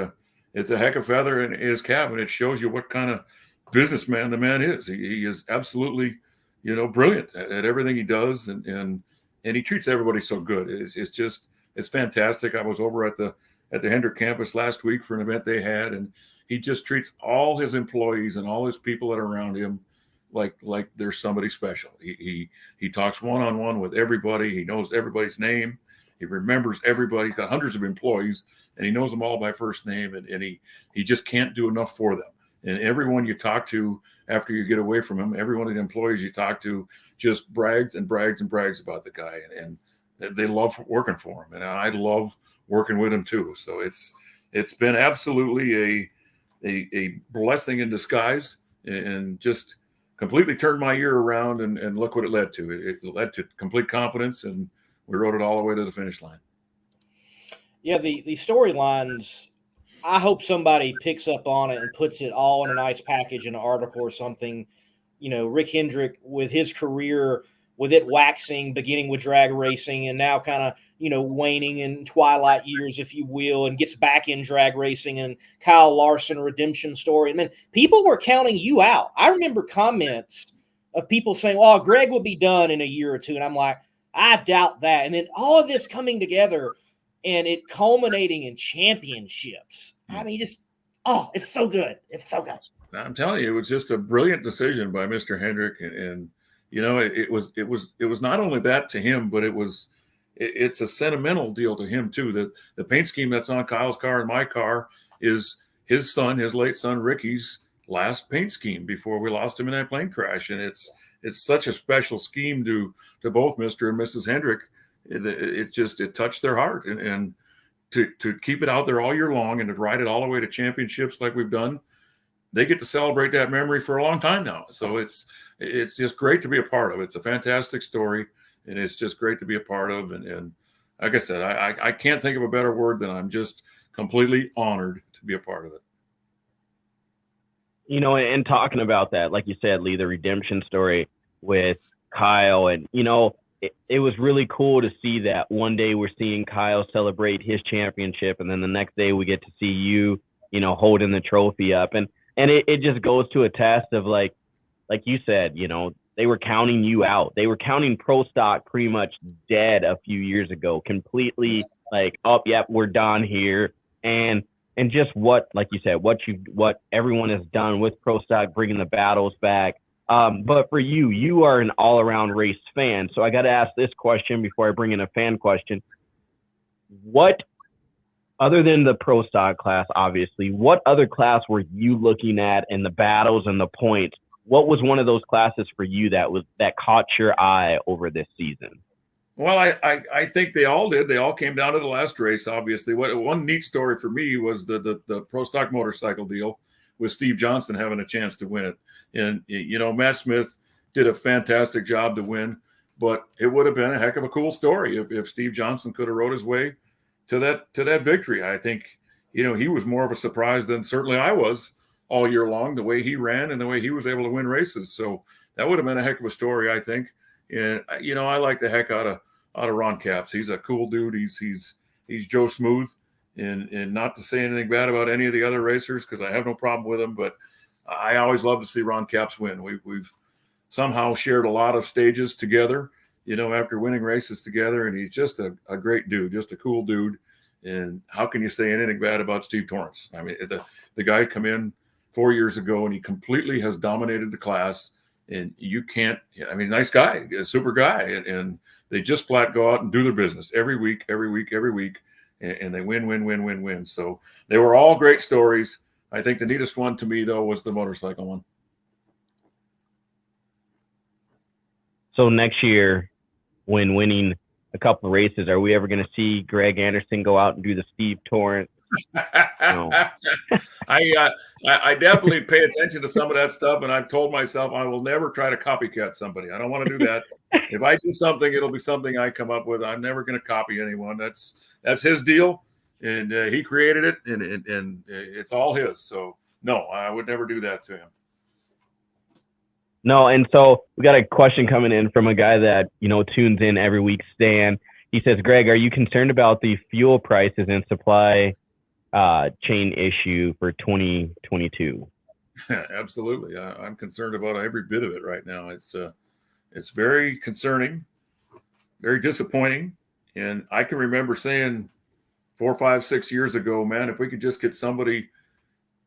it's a heck of a feather in his cap, and it shows you what kind of businessman the man is. He is absolutely, brilliant at everything he does, and he treats everybody so good. It's fantastic. I was over at the Hendrick campus last week for an event they had, and he just treats all his employees and all his people that are around him like there's somebody special. He talks one-on-one with everybody. He knows everybody's name. He remembers everybody. He's got hundreds of employees, and he knows them all by first name, and he just can't do enough for them. And everyone you talk to after you get away from him, every one of the employees you talk to just brags and brags and brags about the guy, and they love working for him. And I love working with him too. So it's been absolutely a blessing in disguise, and just completely turned my year around, and look what it led to. It led to complete confidence, and we rode it all the way to the finish line. Yeah, the storylines, I hope somebody picks up on it and puts it all in a nice package in an article or something. Rick Hendrick with his career, with it waxing, beginning with drag racing, and now kind of, waning in twilight years, if you will, and gets back in drag racing, and Kyle Larson redemption story. And then people were counting you out. I remember comments of people saying, "Oh, Greg will be done in a year or two." And I'm like, I doubt that. And then all of this coming together and it culminating in championships. I mean, it's so good. It's so good. I'm telling you, it was just a brilliant decision by Mr. Hendrick. And it was not only that to him, but it's a sentimental deal to him too. That the paint scheme that's on Kyle's car and my car is his late son, Ricky's last paint scheme before we lost him in that plane crash. And it's such a special scheme to both Mr. and Mrs. Hendrick. It touched their heart, and to keep it out there all year long and to ride it all the way to championships like we've done, they get to celebrate that memory for a long time now. So it's just great to be a part of. It's a fantastic story, and it's just great to be a part of. And like I said, I can't think of a better word than I'm just completely honored to be a part of it. And talking about that, like you said, Lee, the redemption story with Kyle, and, it was really cool to see that one day we're seeing Kyle celebrate his championship, and then the next day we get to see you, holding the trophy up. And it just goes to a test of like you said, they were counting you out. They were counting pro stock pretty much dead a few years ago, completely like, oh, yep, we're done here. And just what, like you said, what everyone has done with pro stock, bringing the battles back. But for you are an all-around race fan. So I got to ask this question before I bring in a fan question. What, other than the pro stock class, obviously, what other class were you looking at in the battles and the points? What was one of those classes for you that caught your eye over this season? Well, I think they all did. They all came down to the last race, obviously. One neat story for me was the pro stock motorcycle deal with Steve Johnson having a chance to win it. And, Matt Smith did a fantastic job to win, but it would have been a heck of a cool story if Steve Johnson could have rode his way to that victory. I think, he was more of a surprise than certainly I was all year long, the way he ran and the way he was able to win races. So that would have been a heck of a story, I think. And, I like the heck out of Ron Capps. He's a cool dude. He's Joe Smooth. And not to say anything bad about any of the other racers, because I have no problem with them, but I always love to see Ron Capps win. We've somehow shared a lot of stages together, after winning races together, and he's just a great dude, just a cool dude. And how can you say anything bad about Steve Torrance? I mean, the guy come in 4 years ago, and he completely has dominated the class. And you can't, nice guy, a super guy. And they just flat go out and do their business every week. And they win. So they were all great stories. I think the neatest one to me, though, was the motorcycle one. So next year, when winning a couple of races, are we ever going to see Greg Anderson go out and do the Steve Torrance? No. I definitely pay attention to some of that stuff, and I've told myself I will never try to copycat somebody. I don't want to do that. If I do something, it'll be something I come up with. I'm never going to copy anyone. That's his deal, and he created it, and it's all his. So no, I would never do that to him. No, and so we got a question coming in from a guy that tunes in every week, Stan. He says, Greg, are you concerned about the fuel prices and supply chain issue for 2022? Absolutely. I'm concerned about every bit of it right now. It's very concerning, very disappointing. And I can remember saying 4, 5, 6 years ago, man, if we could just get somebody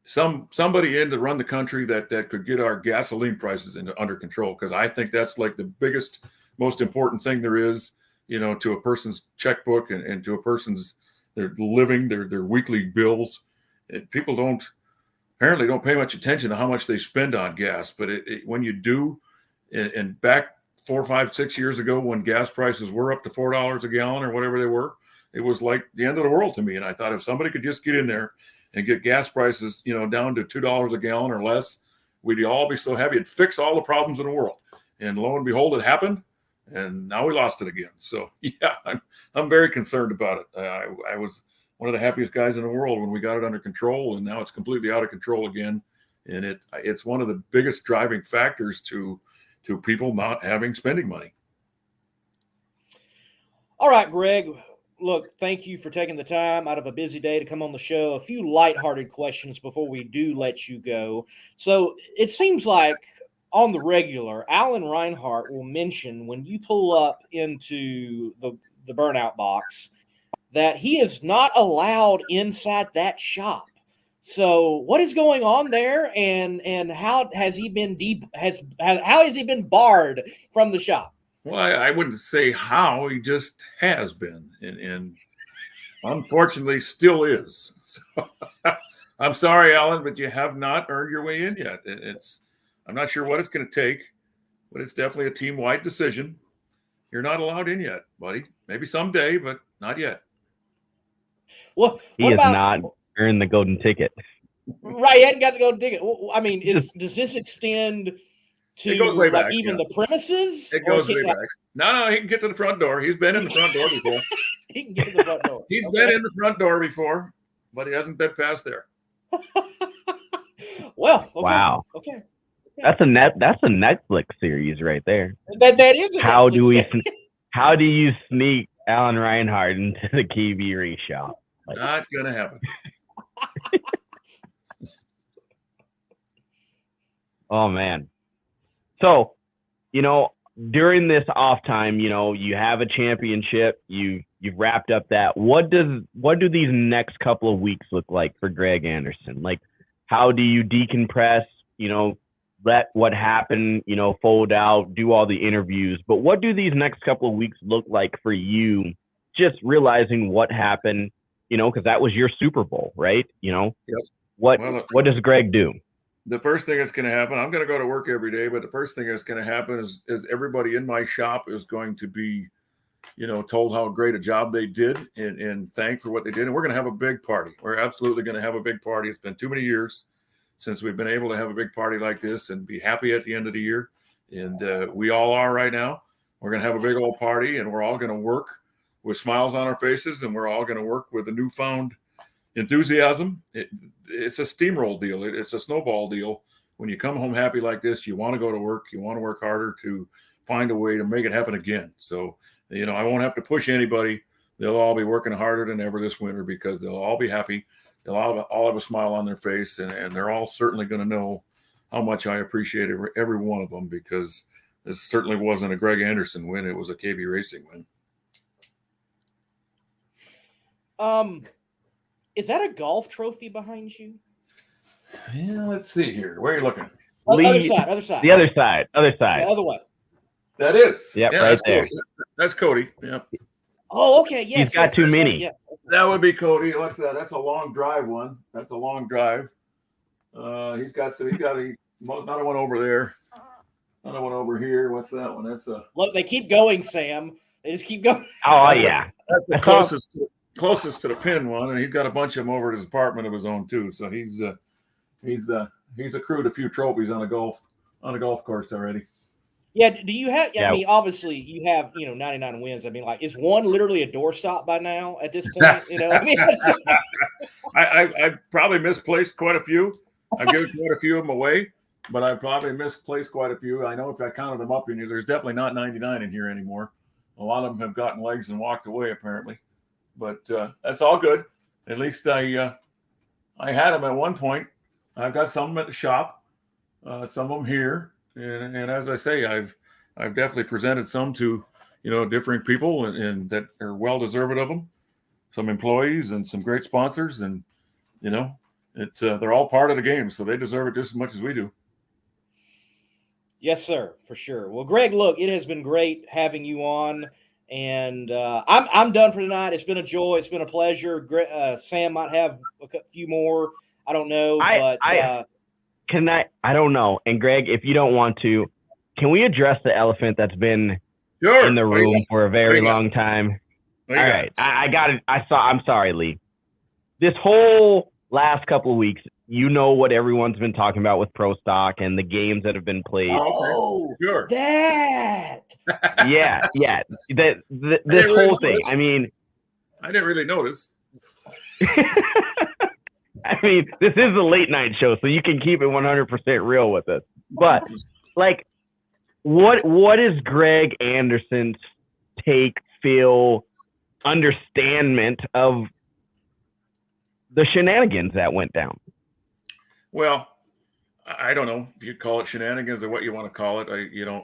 somebody in to run the country that could get our gasoline prices under control, because I think that's like the biggest, most important thing there is, to a person's checkbook and to a person's their living, their weekly bills. People apparently don't pay much attention to how much they spend on gas, but when you do, and back 4, 5, 6 years ago when gas prices were up to $4 a gallon or whatever they were, it was like the end of the world to me. And I thought if somebody could just get in there and get gas prices, down to $2 a gallon or less, we'd all be so happy. It'd fix all the problems in the world. And lo and behold, it happened. And now we lost it again. So yeah, I'm very concerned about it. I was one of the happiest guys in the world when we got it under control, and now it's completely out of control again. And it's one of the biggest driving factors to people not having spending money. All right, Greg. Look, thank you for taking the time out of a busy day to come on the show. A few lighthearted questions before we do let you go. So it seems like on the regular, Alan Reinhart will mention when you pull up into the burnout box that he is not allowed inside that shop. So what is going on there, and how has he been how has he been barred from the shop? Well, I wouldn't say how, he just has been, and unfortunately still is. So I'm sorry, Alan, but you have not earned your way in yet. I'm not sure what it's going to take, but it's definitely a team-wide decision. You're not allowed in yet, buddy. Maybe someday, but not yet. Well, he has not earned the golden ticket. Right, he hadn't got the golden ticket. Well, I mean, does this extend to even the premises? It goes way back. No, he can get to the front door. He's been in the front door before. He can get to the front door. He's been in the front door before, but he hasn't been past there. Well, okay. Wow. Okay. That's a Netflix series right there. That is. How do you sneak Alan Reinhart into the KB race shop? Not gonna happen. Oh man. So, during this off time, you have a championship. You've wrapped up that. What do these next couple of weeks look like for Greg Anderson? Like, how do you decompress? Let what happened, fold out, do all the interviews. But what do these next couple of weeks look like for you? Just realizing what happened, because that was your Super Bowl, right? Yep. What does Greg do? The first thing that's going to happen, I'm going to go to work every day, but the first thing that's going to happen is everybody in my shop is going to be, told how great a job they did and thanked for what they did. And we're going to have a big party. We're absolutely going to have a big party. It's been too many years since we've been able to have a big party like this and be happy at the end of the year. And we all are right now. We're going to have a big old party, and we're all going to work with smiles on our faces, and we're all going to work with a newfound enthusiasm. It's a steamroll deal. It's a snowball deal. When you come home happy like this, you want to go to work. You want to work harder to find a way to make it happen again. So, I won't have to push anybody. They'll all be working harder than ever this winter because they'll all be happy. They'll all have a smile on their face, and they're all certainly going to know how much I appreciate every one of them, because this certainly wasn't a Greg Anderson win. It was a KB Racing win. Is that a golf trophy behind you? Yeah, let's see here. Where are you looking? Other side. The other side. The other way. That is. Yep, yeah, right there. That's Cody. Yeah. Oh, okay. Yes. He's got too many. Yeah. That would be Cody. What's that? That's a long drive one. That's a long drive. He's got another one over there. Another one over here. What's that one? That's a. Look, they keep going, Sam. They just keep going. Oh yeah. That's the closest to the pin one, and he's got a bunch of them over at his apartment of his own too. So he's accrued a few trophies on a golf course already. Yeah. Do you have? I mean, obviously you have 99 wins. I mean, like, is one literally a doorstop by now at this point? I mean, I probably misplaced quite a few. I've given quite a few of them away, but I probably misplaced quite a few. I know if I counted them up in here, there's definitely not 99 in here anymore. A lot of them have gotten legs and walked away apparently, but that's all good. At least I had them at one point. I've got some at the shop, some of them here. And as I say, I've definitely presented some to, different people and that are well deserved of them. Some employees and some great sponsors, and it's they're all part of the game, so they deserve it just as much as we do. Yes, sir, for sure. Well, Greg, look, it has been great having you on, and I'm done for tonight. It's been a joy. It's been a pleasure. Sam might have a few more. I don't know, but I don't know. And Greg, if you don't want to, can we address the elephant that's been in the room for a very long time? All right, I got it. I'm sorry, Lee. This whole last couple of weeks, you know what everyone's been talking about with Pro Stock and the games that have been played. Oh, sure. That. Yeah. This whole thing. I mean, I didn't really notice. I mean, this is a late night show, so you can keep it 100% real with us. But like, what is Greg Anderson's take, feel, understandment of the shenanigans that went down? Well, I don't know if you call it shenanigans or what you want to call it.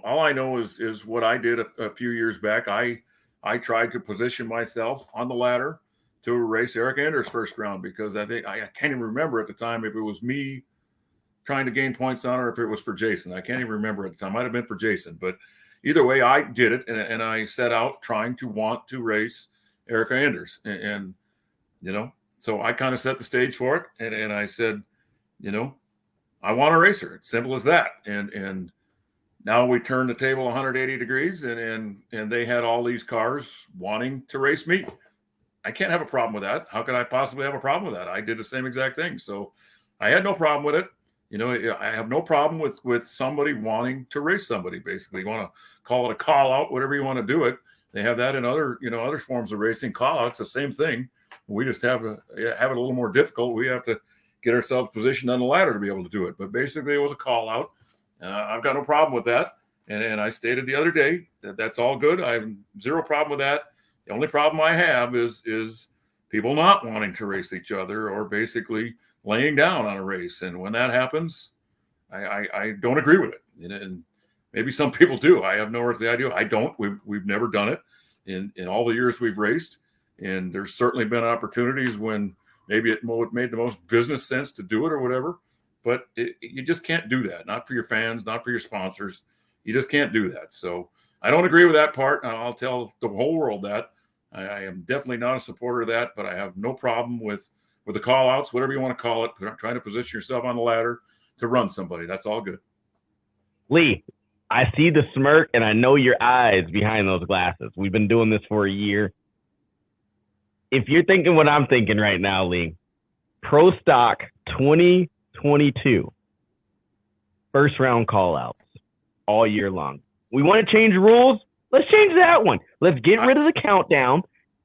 All I know is what I did a few years back. I tried to position myself on the ladder to race Eric Anders' first round, because I can't even remember at the time if it was me trying to gain points on her, or if it was for Jason. I can't even remember at the time. Might have been for Jason, but either way, I did it, and I set out trying to want to race Eric Anders, and so I kind of set the stage for it, and I said, I want to race her. Simple as that. And now we turn the table 180 degrees, and they had all these cars wanting to race me. I can't have a problem with that. How could I possibly have a problem with that? I did the same exact thing. So I had no problem with it. I have no problem with somebody wanting to race somebody. Basically, you want to call it a call out, whatever you want to do it. They have that in other forms of racing. Call outs, the same thing. We just have it a little more difficult. We have to get ourselves positioned on the ladder to be able to do it. But basically, it was a call out. I've got no problem with that. And I stated the other day that that's all good. I have zero problem with that. The only problem I have is people not wanting to race each other, or basically laying down on a race. And when that happens, I don't agree with it. And maybe some people do. I have no earthly idea. I don't. We've never done it in all the years we've raced. And there's certainly been opportunities when maybe it made the most business sense to do it or whatever. But you just can't do that. Not for your fans, not for your sponsors. You just can't do that. So I don't agree with that part. I'll tell the whole world that. I am definitely not a supporter of that, but I have no problem with the call outs, whatever you want to call it, trying to position yourself on the ladder to run somebody. That's all good. Lee, I see the smirk, and I know your eyes behind those glasses. We've been doing this for a year. If you're thinking what I'm thinking right now, Lee, Pro Stock 2022, first round call outs all year long. We want to change rules? Let's change that one. Let's get rid of the countdown.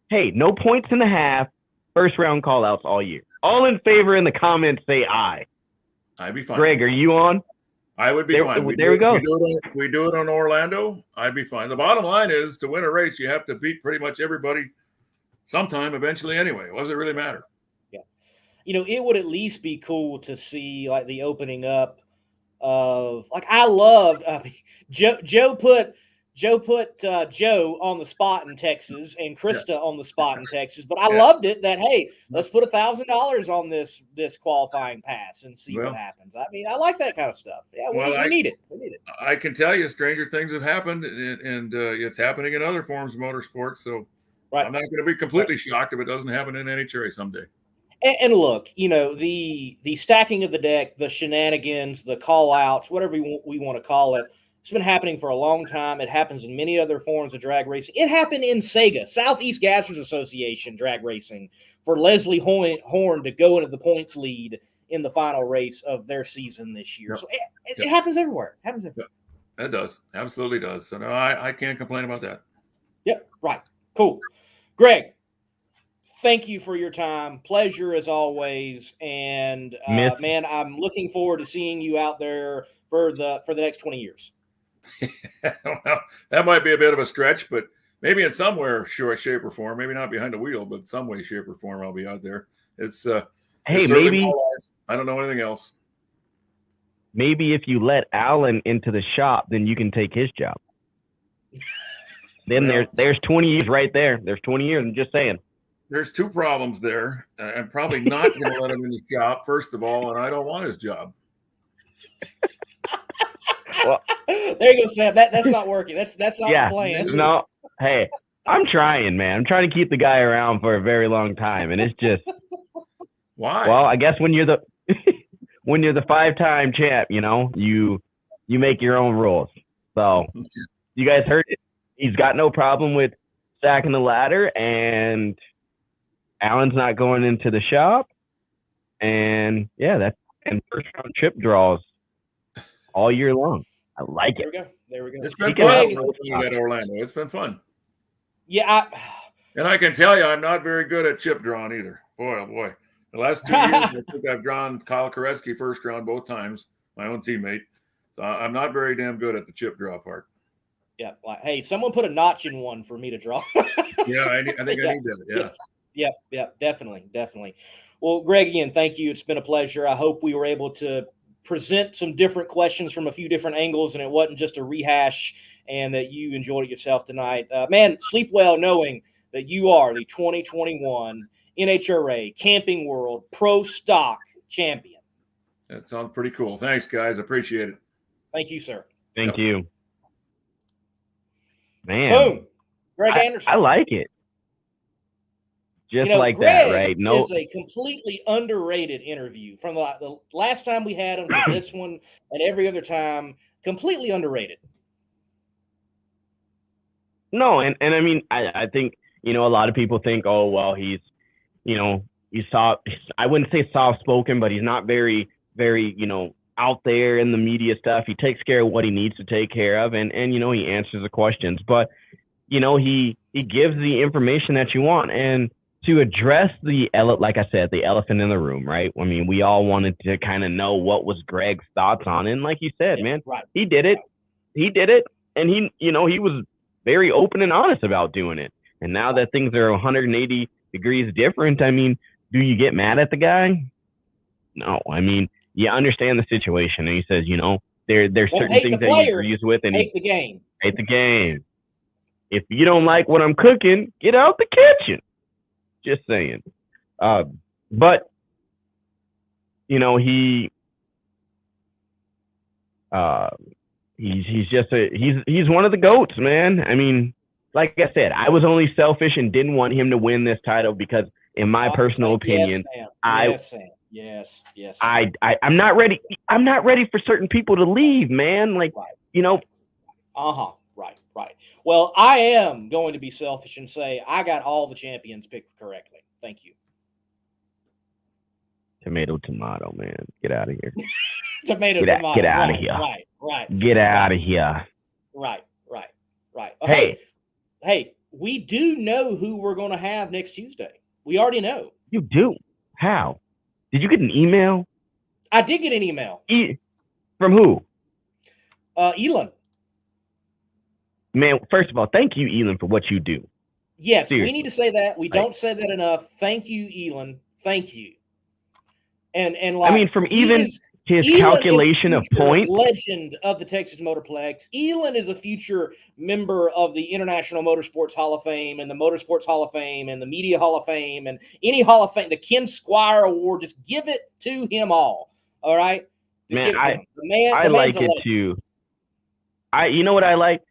Hey, no points in the half. First round call outs all year. All in favor in the comments say aye. I'd be fine. Greg, are you on? I would be fine. There we go. We do it on Orlando. I'd be fine. The bottom line is, to win a race, you have to beat pretty much everybody sometime eventually anyway. What does it really matter? Yeah. It would at least be cool to see like the opening up of, like, I loved Joe put Joe on the spot in Texas and Krista on the spot in Texas, but I loved it that, hey, let's put $1,000 on this qualifying pass and see what happens. I mean, I like that kind of stuff. Yeah, we need it. We need it. I can tell you, stranger things have happened, and it's happening in other forms of motorsports. So I'm not going to be completely shocked if it doesn't happen in NHRA someday. And look, the stacking of the deck, the shenanigans, the call outs, whatever we want to call it. It's been happening for a long time. It happens in many other forms of drag racing. It happened in SEGA, Southeast Gassers Association drag racing, for Leslie Horn to go into the points lead in the final race of their season this year. So it happens everywhere. It happens everywhere. It does. Absolutely does. So no, I can't complain about that. Yep. Right. Cool. Greg, thank you for your time. Pleasure as always. And man, I'm looking forward to seeing you out there for the next 20 years. Well, that might be a bit of a stretch, but maybe in somewhere, shape, or form. Maybe not behind the wheel, but some way, shape, or form, I'll be out there. It's maybe I don't know anything else. Maybe if you let Alan into the shop, then you can take his job. Then there's 20 years right there. There's 20 years. I'm just saying. there's two problems there. I'm probably not going to let him in the shop, first of all, and I don't want his job. Well, there you go, Sam. That's not working. That's not the plan. No, hey, I'm trying, man. I'm trying to keep the guy around for a very long time, and it's just why? Well, I guess when you're the when you're the 5-time champ, you make your own rules. So you guys heard it. He's got no problem with stacking the ladder, and Alan's not going into the shop. And yeah, and first round chip draws all year long. I like it. There we go. It's been fun at Orlando. It's been fun. Yeah. And I can tell you, I'm not very good at chip drawing either. Boy, oh boy. The last 2 years, I think I've drawn Kyle Koreski first round both times, my own teammate. So I'm not very damn good at the chip draw part. Yeah. Like, hey, someone put a notch in one for me to draw. Yeah, I think I need that. Yeah. Yeah, definitely. Well, Greg, again, thank you. It's been a pleasure. I hope we were able to present some different questions from a few different angles, and it wasn't just a rehash, and that you enjoyed it yourself tonight. Man, sleep well knowing that you are the 2021 NHRA Camping World Pro Stock Champion. That sounds pretty cool. Thanks, guys. Appreciate it. Thank you, sir. Thank you. Man. Boom. Greg Anderson. I like it. Just like Greg that, right? is a completely underrated interview from the last time we had him to this one and every other time. Completely underrated. No, and I mean, I think, a lot of people think, oh, well, he's soft. I wouldn't say soft spoken, but he's not very, very, out there in the media stuff. He takes care of what he needs to take care of, and he answers the questions. But, he gives the information that you want. And to address like I said, the elephant in the room, right? I mean, we all wanted to kind of know what was Greg's thoughts on it. And like you said, man, right. He did it. And he was very open and honest about doing it. And now that things are 180 degrees different, I mean, do you get mad at the guy? No. I mean, you understand the situation. And he says, there's certain things that he agrees with. And hate the game. Hate the game. If you don't like what I'm cooking, get out the kitchen. Just saying. But, he's one of the GOATs, man. I mean, like I said, I was only selfish and didn't want him to win this title because, in my personal opinion, Yes. I'm not ready. I'm not ready for certain people to leave, man. Like, Right. Well, I am going to be selfish and say I got all the champions picked correctly. Thank you. Tomato, man. Get out of here. Tomato. Get out of here. Right. Get out of here. Right. Oh, hey, we do know who we're going to have next Tuesday. We already know. You do? How? Did you get an email? I did get an email. From who? Elon. Man, first of all, thank you, Elon, for what you do. Yes, Seriously. We need to say that. We don't say that enough. Thank you, Elon. Thank you. And like, I mean, from even his calculation of points. Legend of the Texas Motorplex. Elon is a future member of the International Motorsports Hall of Fame and the Motorsports Hall of Fame and the Media Hall of Fame and any Hall of Fame, the Ken Squire Award. Just give it to him all. All right? Man, I like it too. You know what I like?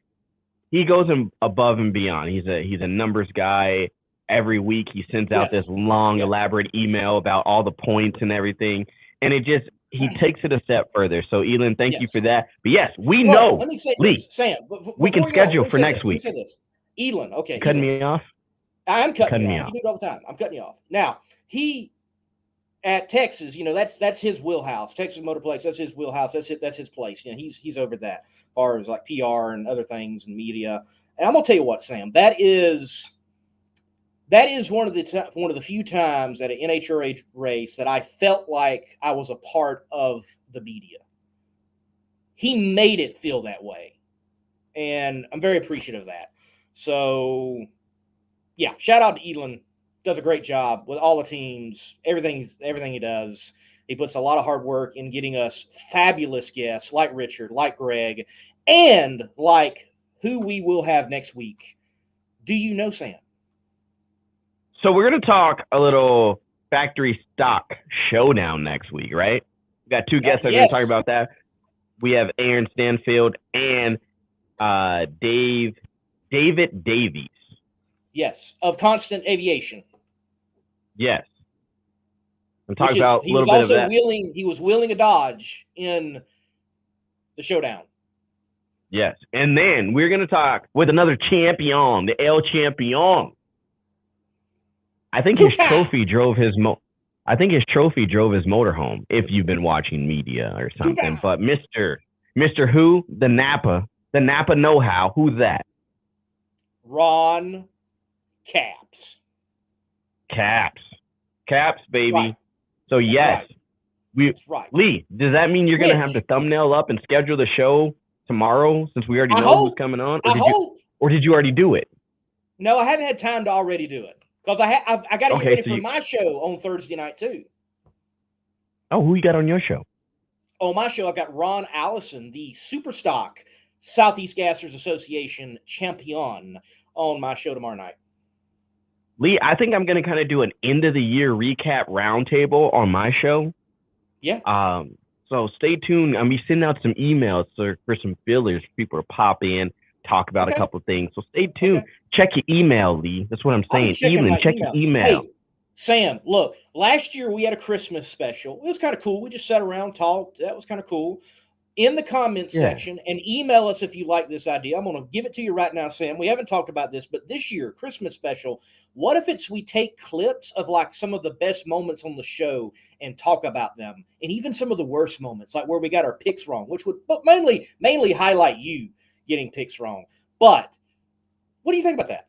He goes above and beyond. He's a numbers guy. Every week he sends out this long, elaborate email about all the points and everything. And he takes it a step further. So, Elon, thank you for that. But yes, we know. Let me say Lee, this, Sam. We can schedule for next week. Let me say this. Elon, okay. Cutting me off? I'm cutting you off. You do it all the time. I'm cutting you off. Now, he at Texas, that's his wheelhouse. Texas Motorplex, that's his wheelhouse. That's his place. He's over that as far as like PR and other things and media. And I'm gonna tell you what, Sam, that is one of the few times at an NHRA race that I felt like I was a part of the media. He made it feel that way, and I'm very appreciative of that. So, yeah, shout out to Elon. Does a great job with all the teams, everything he does. He puts a lot of hard work in getting us fabulous guests like Richard, like Greg, and like who we will have next week. Do you know, Sam? So we're going to talk a little factory stock showdown next week, right? We got two guests that are going to talk about that. We have Aaron Stanfield and David Davies. Yes, of Constant Aviation. Yes. I'm talking about a little bit of that. He was wheeling a Dodge in the showdown. Yes. And then we're going to talk with another champion, the El Champion. I think his trophy drove his motorhome, if you've been watching media or something. But Mr. Who? The Napa know-how. Who's that? Ron Caps. Caps, baby. Right. So yes. Right. Lee, does that mean you're going to have the thumbnail up and schedule the show tomorrow since we already know who's coming on? Or did you already do it? No, I haven't had time to already do it. Because I got to get ready for my show on Thursday night, too. Oh, who you got on your show? On my show, I've got Ron Allison, the Superstock Southeast Gassers Association champion, on my show tomorrow night. Lee, I think I'm going to kind of do an end-of-the-year recap roundtable on my show. Yeah. So stay tuned. I'm be sending out some emails for some fillers. People to pop in, talk about a couple of things. So stay tuned. Okay. Check your email, Lee. That's what I'm saying. Evelyn, check your email. Hey, Sam, look, last year we had a Christmas special. It was kind of cool. We just sat around, talked. That was kind of cool. In the comments section, and email us if you like this idea. I'm going to give it to you right now, Sam. We haven't talked about this, but this year, Christmas special, what if we take clips of like some of the best moments on the show and talk about them, and even some of the worst moments, like where we got our picks wrong, which would mainly highlight you getting picks wrong. But what do you think about that?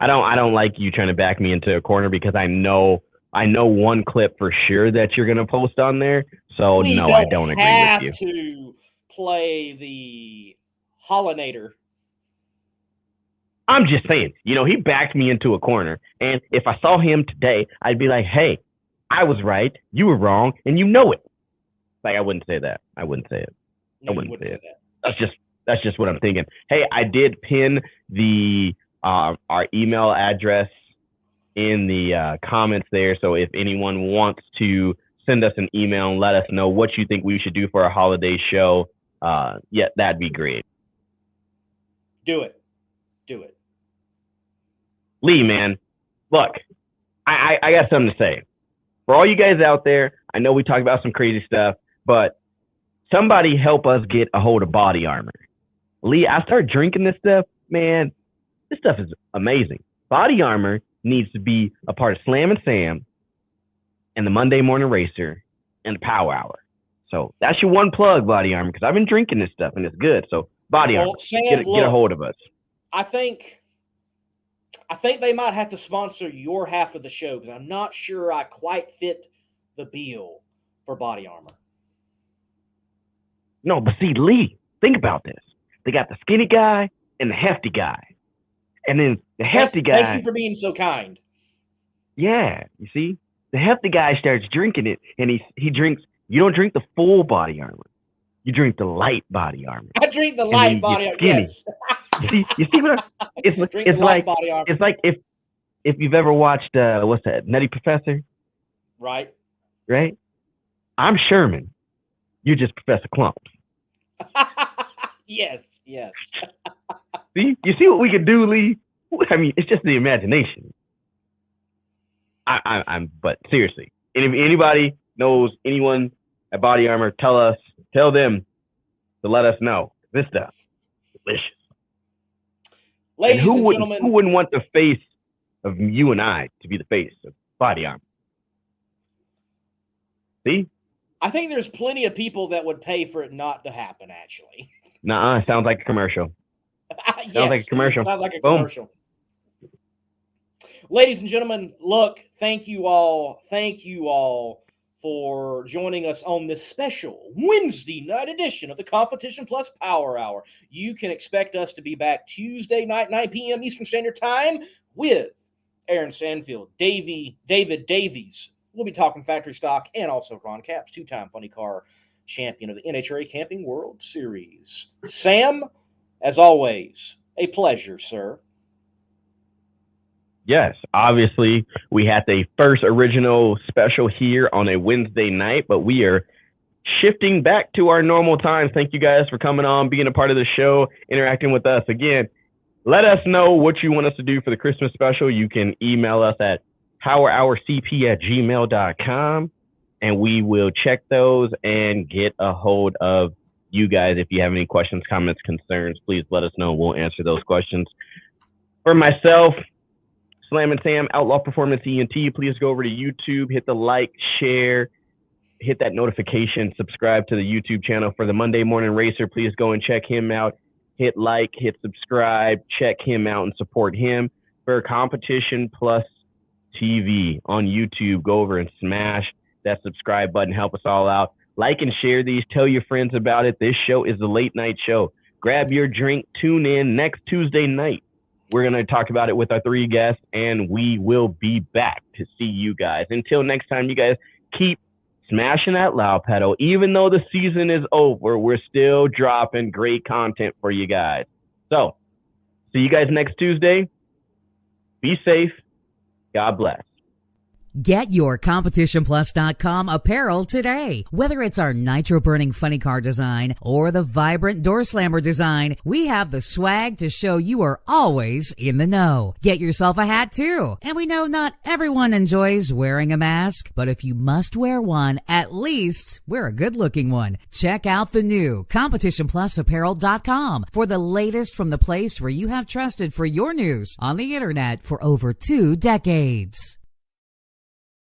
I don't like you trying to back me into a corner because I know one clip for sure that you're going to post on there. So no, I don't agree with you. We have to play the Hollinator. I'm just saying, he backed me into a corner. And if I saw him today, I'd be like, hey, I was right. You were wrong. And you know it. Like, I wouldn't say that. I wouldn't say it. No, I wouldn't say it. That's just what I'm thinking. Hey, I did pin our email address in the comments there. So if anyone wants to send us an email and let us know what you think we should do for our holiday show, that'd be great. Do it. Lee, man, look, I got something to say. For all you guys out there, I know we talk about some crazy stuff, but somebody help us get a hold of body armor. Lee, I started drinking this stuff, man. This stuff is amazing. Body armor needs to be a part of Slam and Sam and the Monday Morning Racer and the Power Hour. So that's your one plug, body armor, because I've been drinking this stuff and it's good. So body armor, Sam, get a hold of us. I think they might have to sponsor your half of the show because I'm not sure I quite fit the bill for body armor. No, but see, Lee, think about this. They got the skinny guy and the hefty guy. And then the hefty guy. Thank you for being so kind. Yeah, you see? The hefty guy starts drinking it, and he drinks. You don't drink the full body armor. You drink the light body armor. I drink the light body armor. Yes. You see what? It's like body armor. It's like if you've ever watched what's that, Nutty Professor? Right. Right. I'm Sherman. You're just Professor Clumps. Yes. See, you see what we can do, Lee? I mean, it's just the imagination. But seriously, if anybody knows anyone at Body Armor, tell them to let us know. This stuff, delicious. Ladies and gentlemen, who wouldn't want the face of you and I to be the face of Body Armor? See? I think there's plenty of people that would pay for it not to happen, actually. Nuh-uh, sounds like a commercial. Sounds like a commercial. Sounds like a commercial. Ladies and gentlemen, look, thank you all for joining us on this special Wednesday night edition of the Competition Plus Power Hour. You can expect us to be back Tuesday night, 9 p.m. Eastern Standard Time with Aaron Stanfield, David Davies. We'll be talking factory stock and also Ron Capps, two-time funny car champion of the NHRA Camping World Series. Sam, as always, a pleasure, sir. Yes, obviously we had the first original special here on a Wednesday night, but we are shifting back to our normal times. Thank you guys for coming on, being a part of the show, interacting with us. Again, let us know what you want us to do for the Christmas special. You can email us at powerhourcp@gmail.com, and we will check those and get a hold of you guys. If you have any questions, comments, concerns, please let us know. We'll answer those questions. For myself, Slam and Sam, Outlaw Performance ENT, please go over to YouTube, hit the like, share, hit that notification, subscribe to the YouTube channel. For the Monday Morning Racer, please go and check him out. Hit like, hit subscribe, check him out and support him. For Competition Plus TV on YouTube, go over and smash that subscribe button. Help us all out. Like and share these. Tell your friends about it. This show is the late night show. Grab your drink. Tune in next Tuesday night. We're going to talk about it with our 3 guests, and we will be back to see you guys. Until next time, you guys keep smashing that loud pedal. Even though the season is over, we're still dropping great content for you guys. So, see you guys next Tuesday. Be safe. God bless. Get your CompetitionPlus.com apparel today. Whether it's our nitro-burning funny car design or the vibrant door slammer design, we have the swag to show you are always in the know. Get yourself a hat too. And we know not everyone enjoys wearing a mask, but if you must wear one, at least wear a good-looking one. Check out the new CompetitionPlusApparel.com for the latest from the place where you have trusted for your news on the internet for over 2 decades.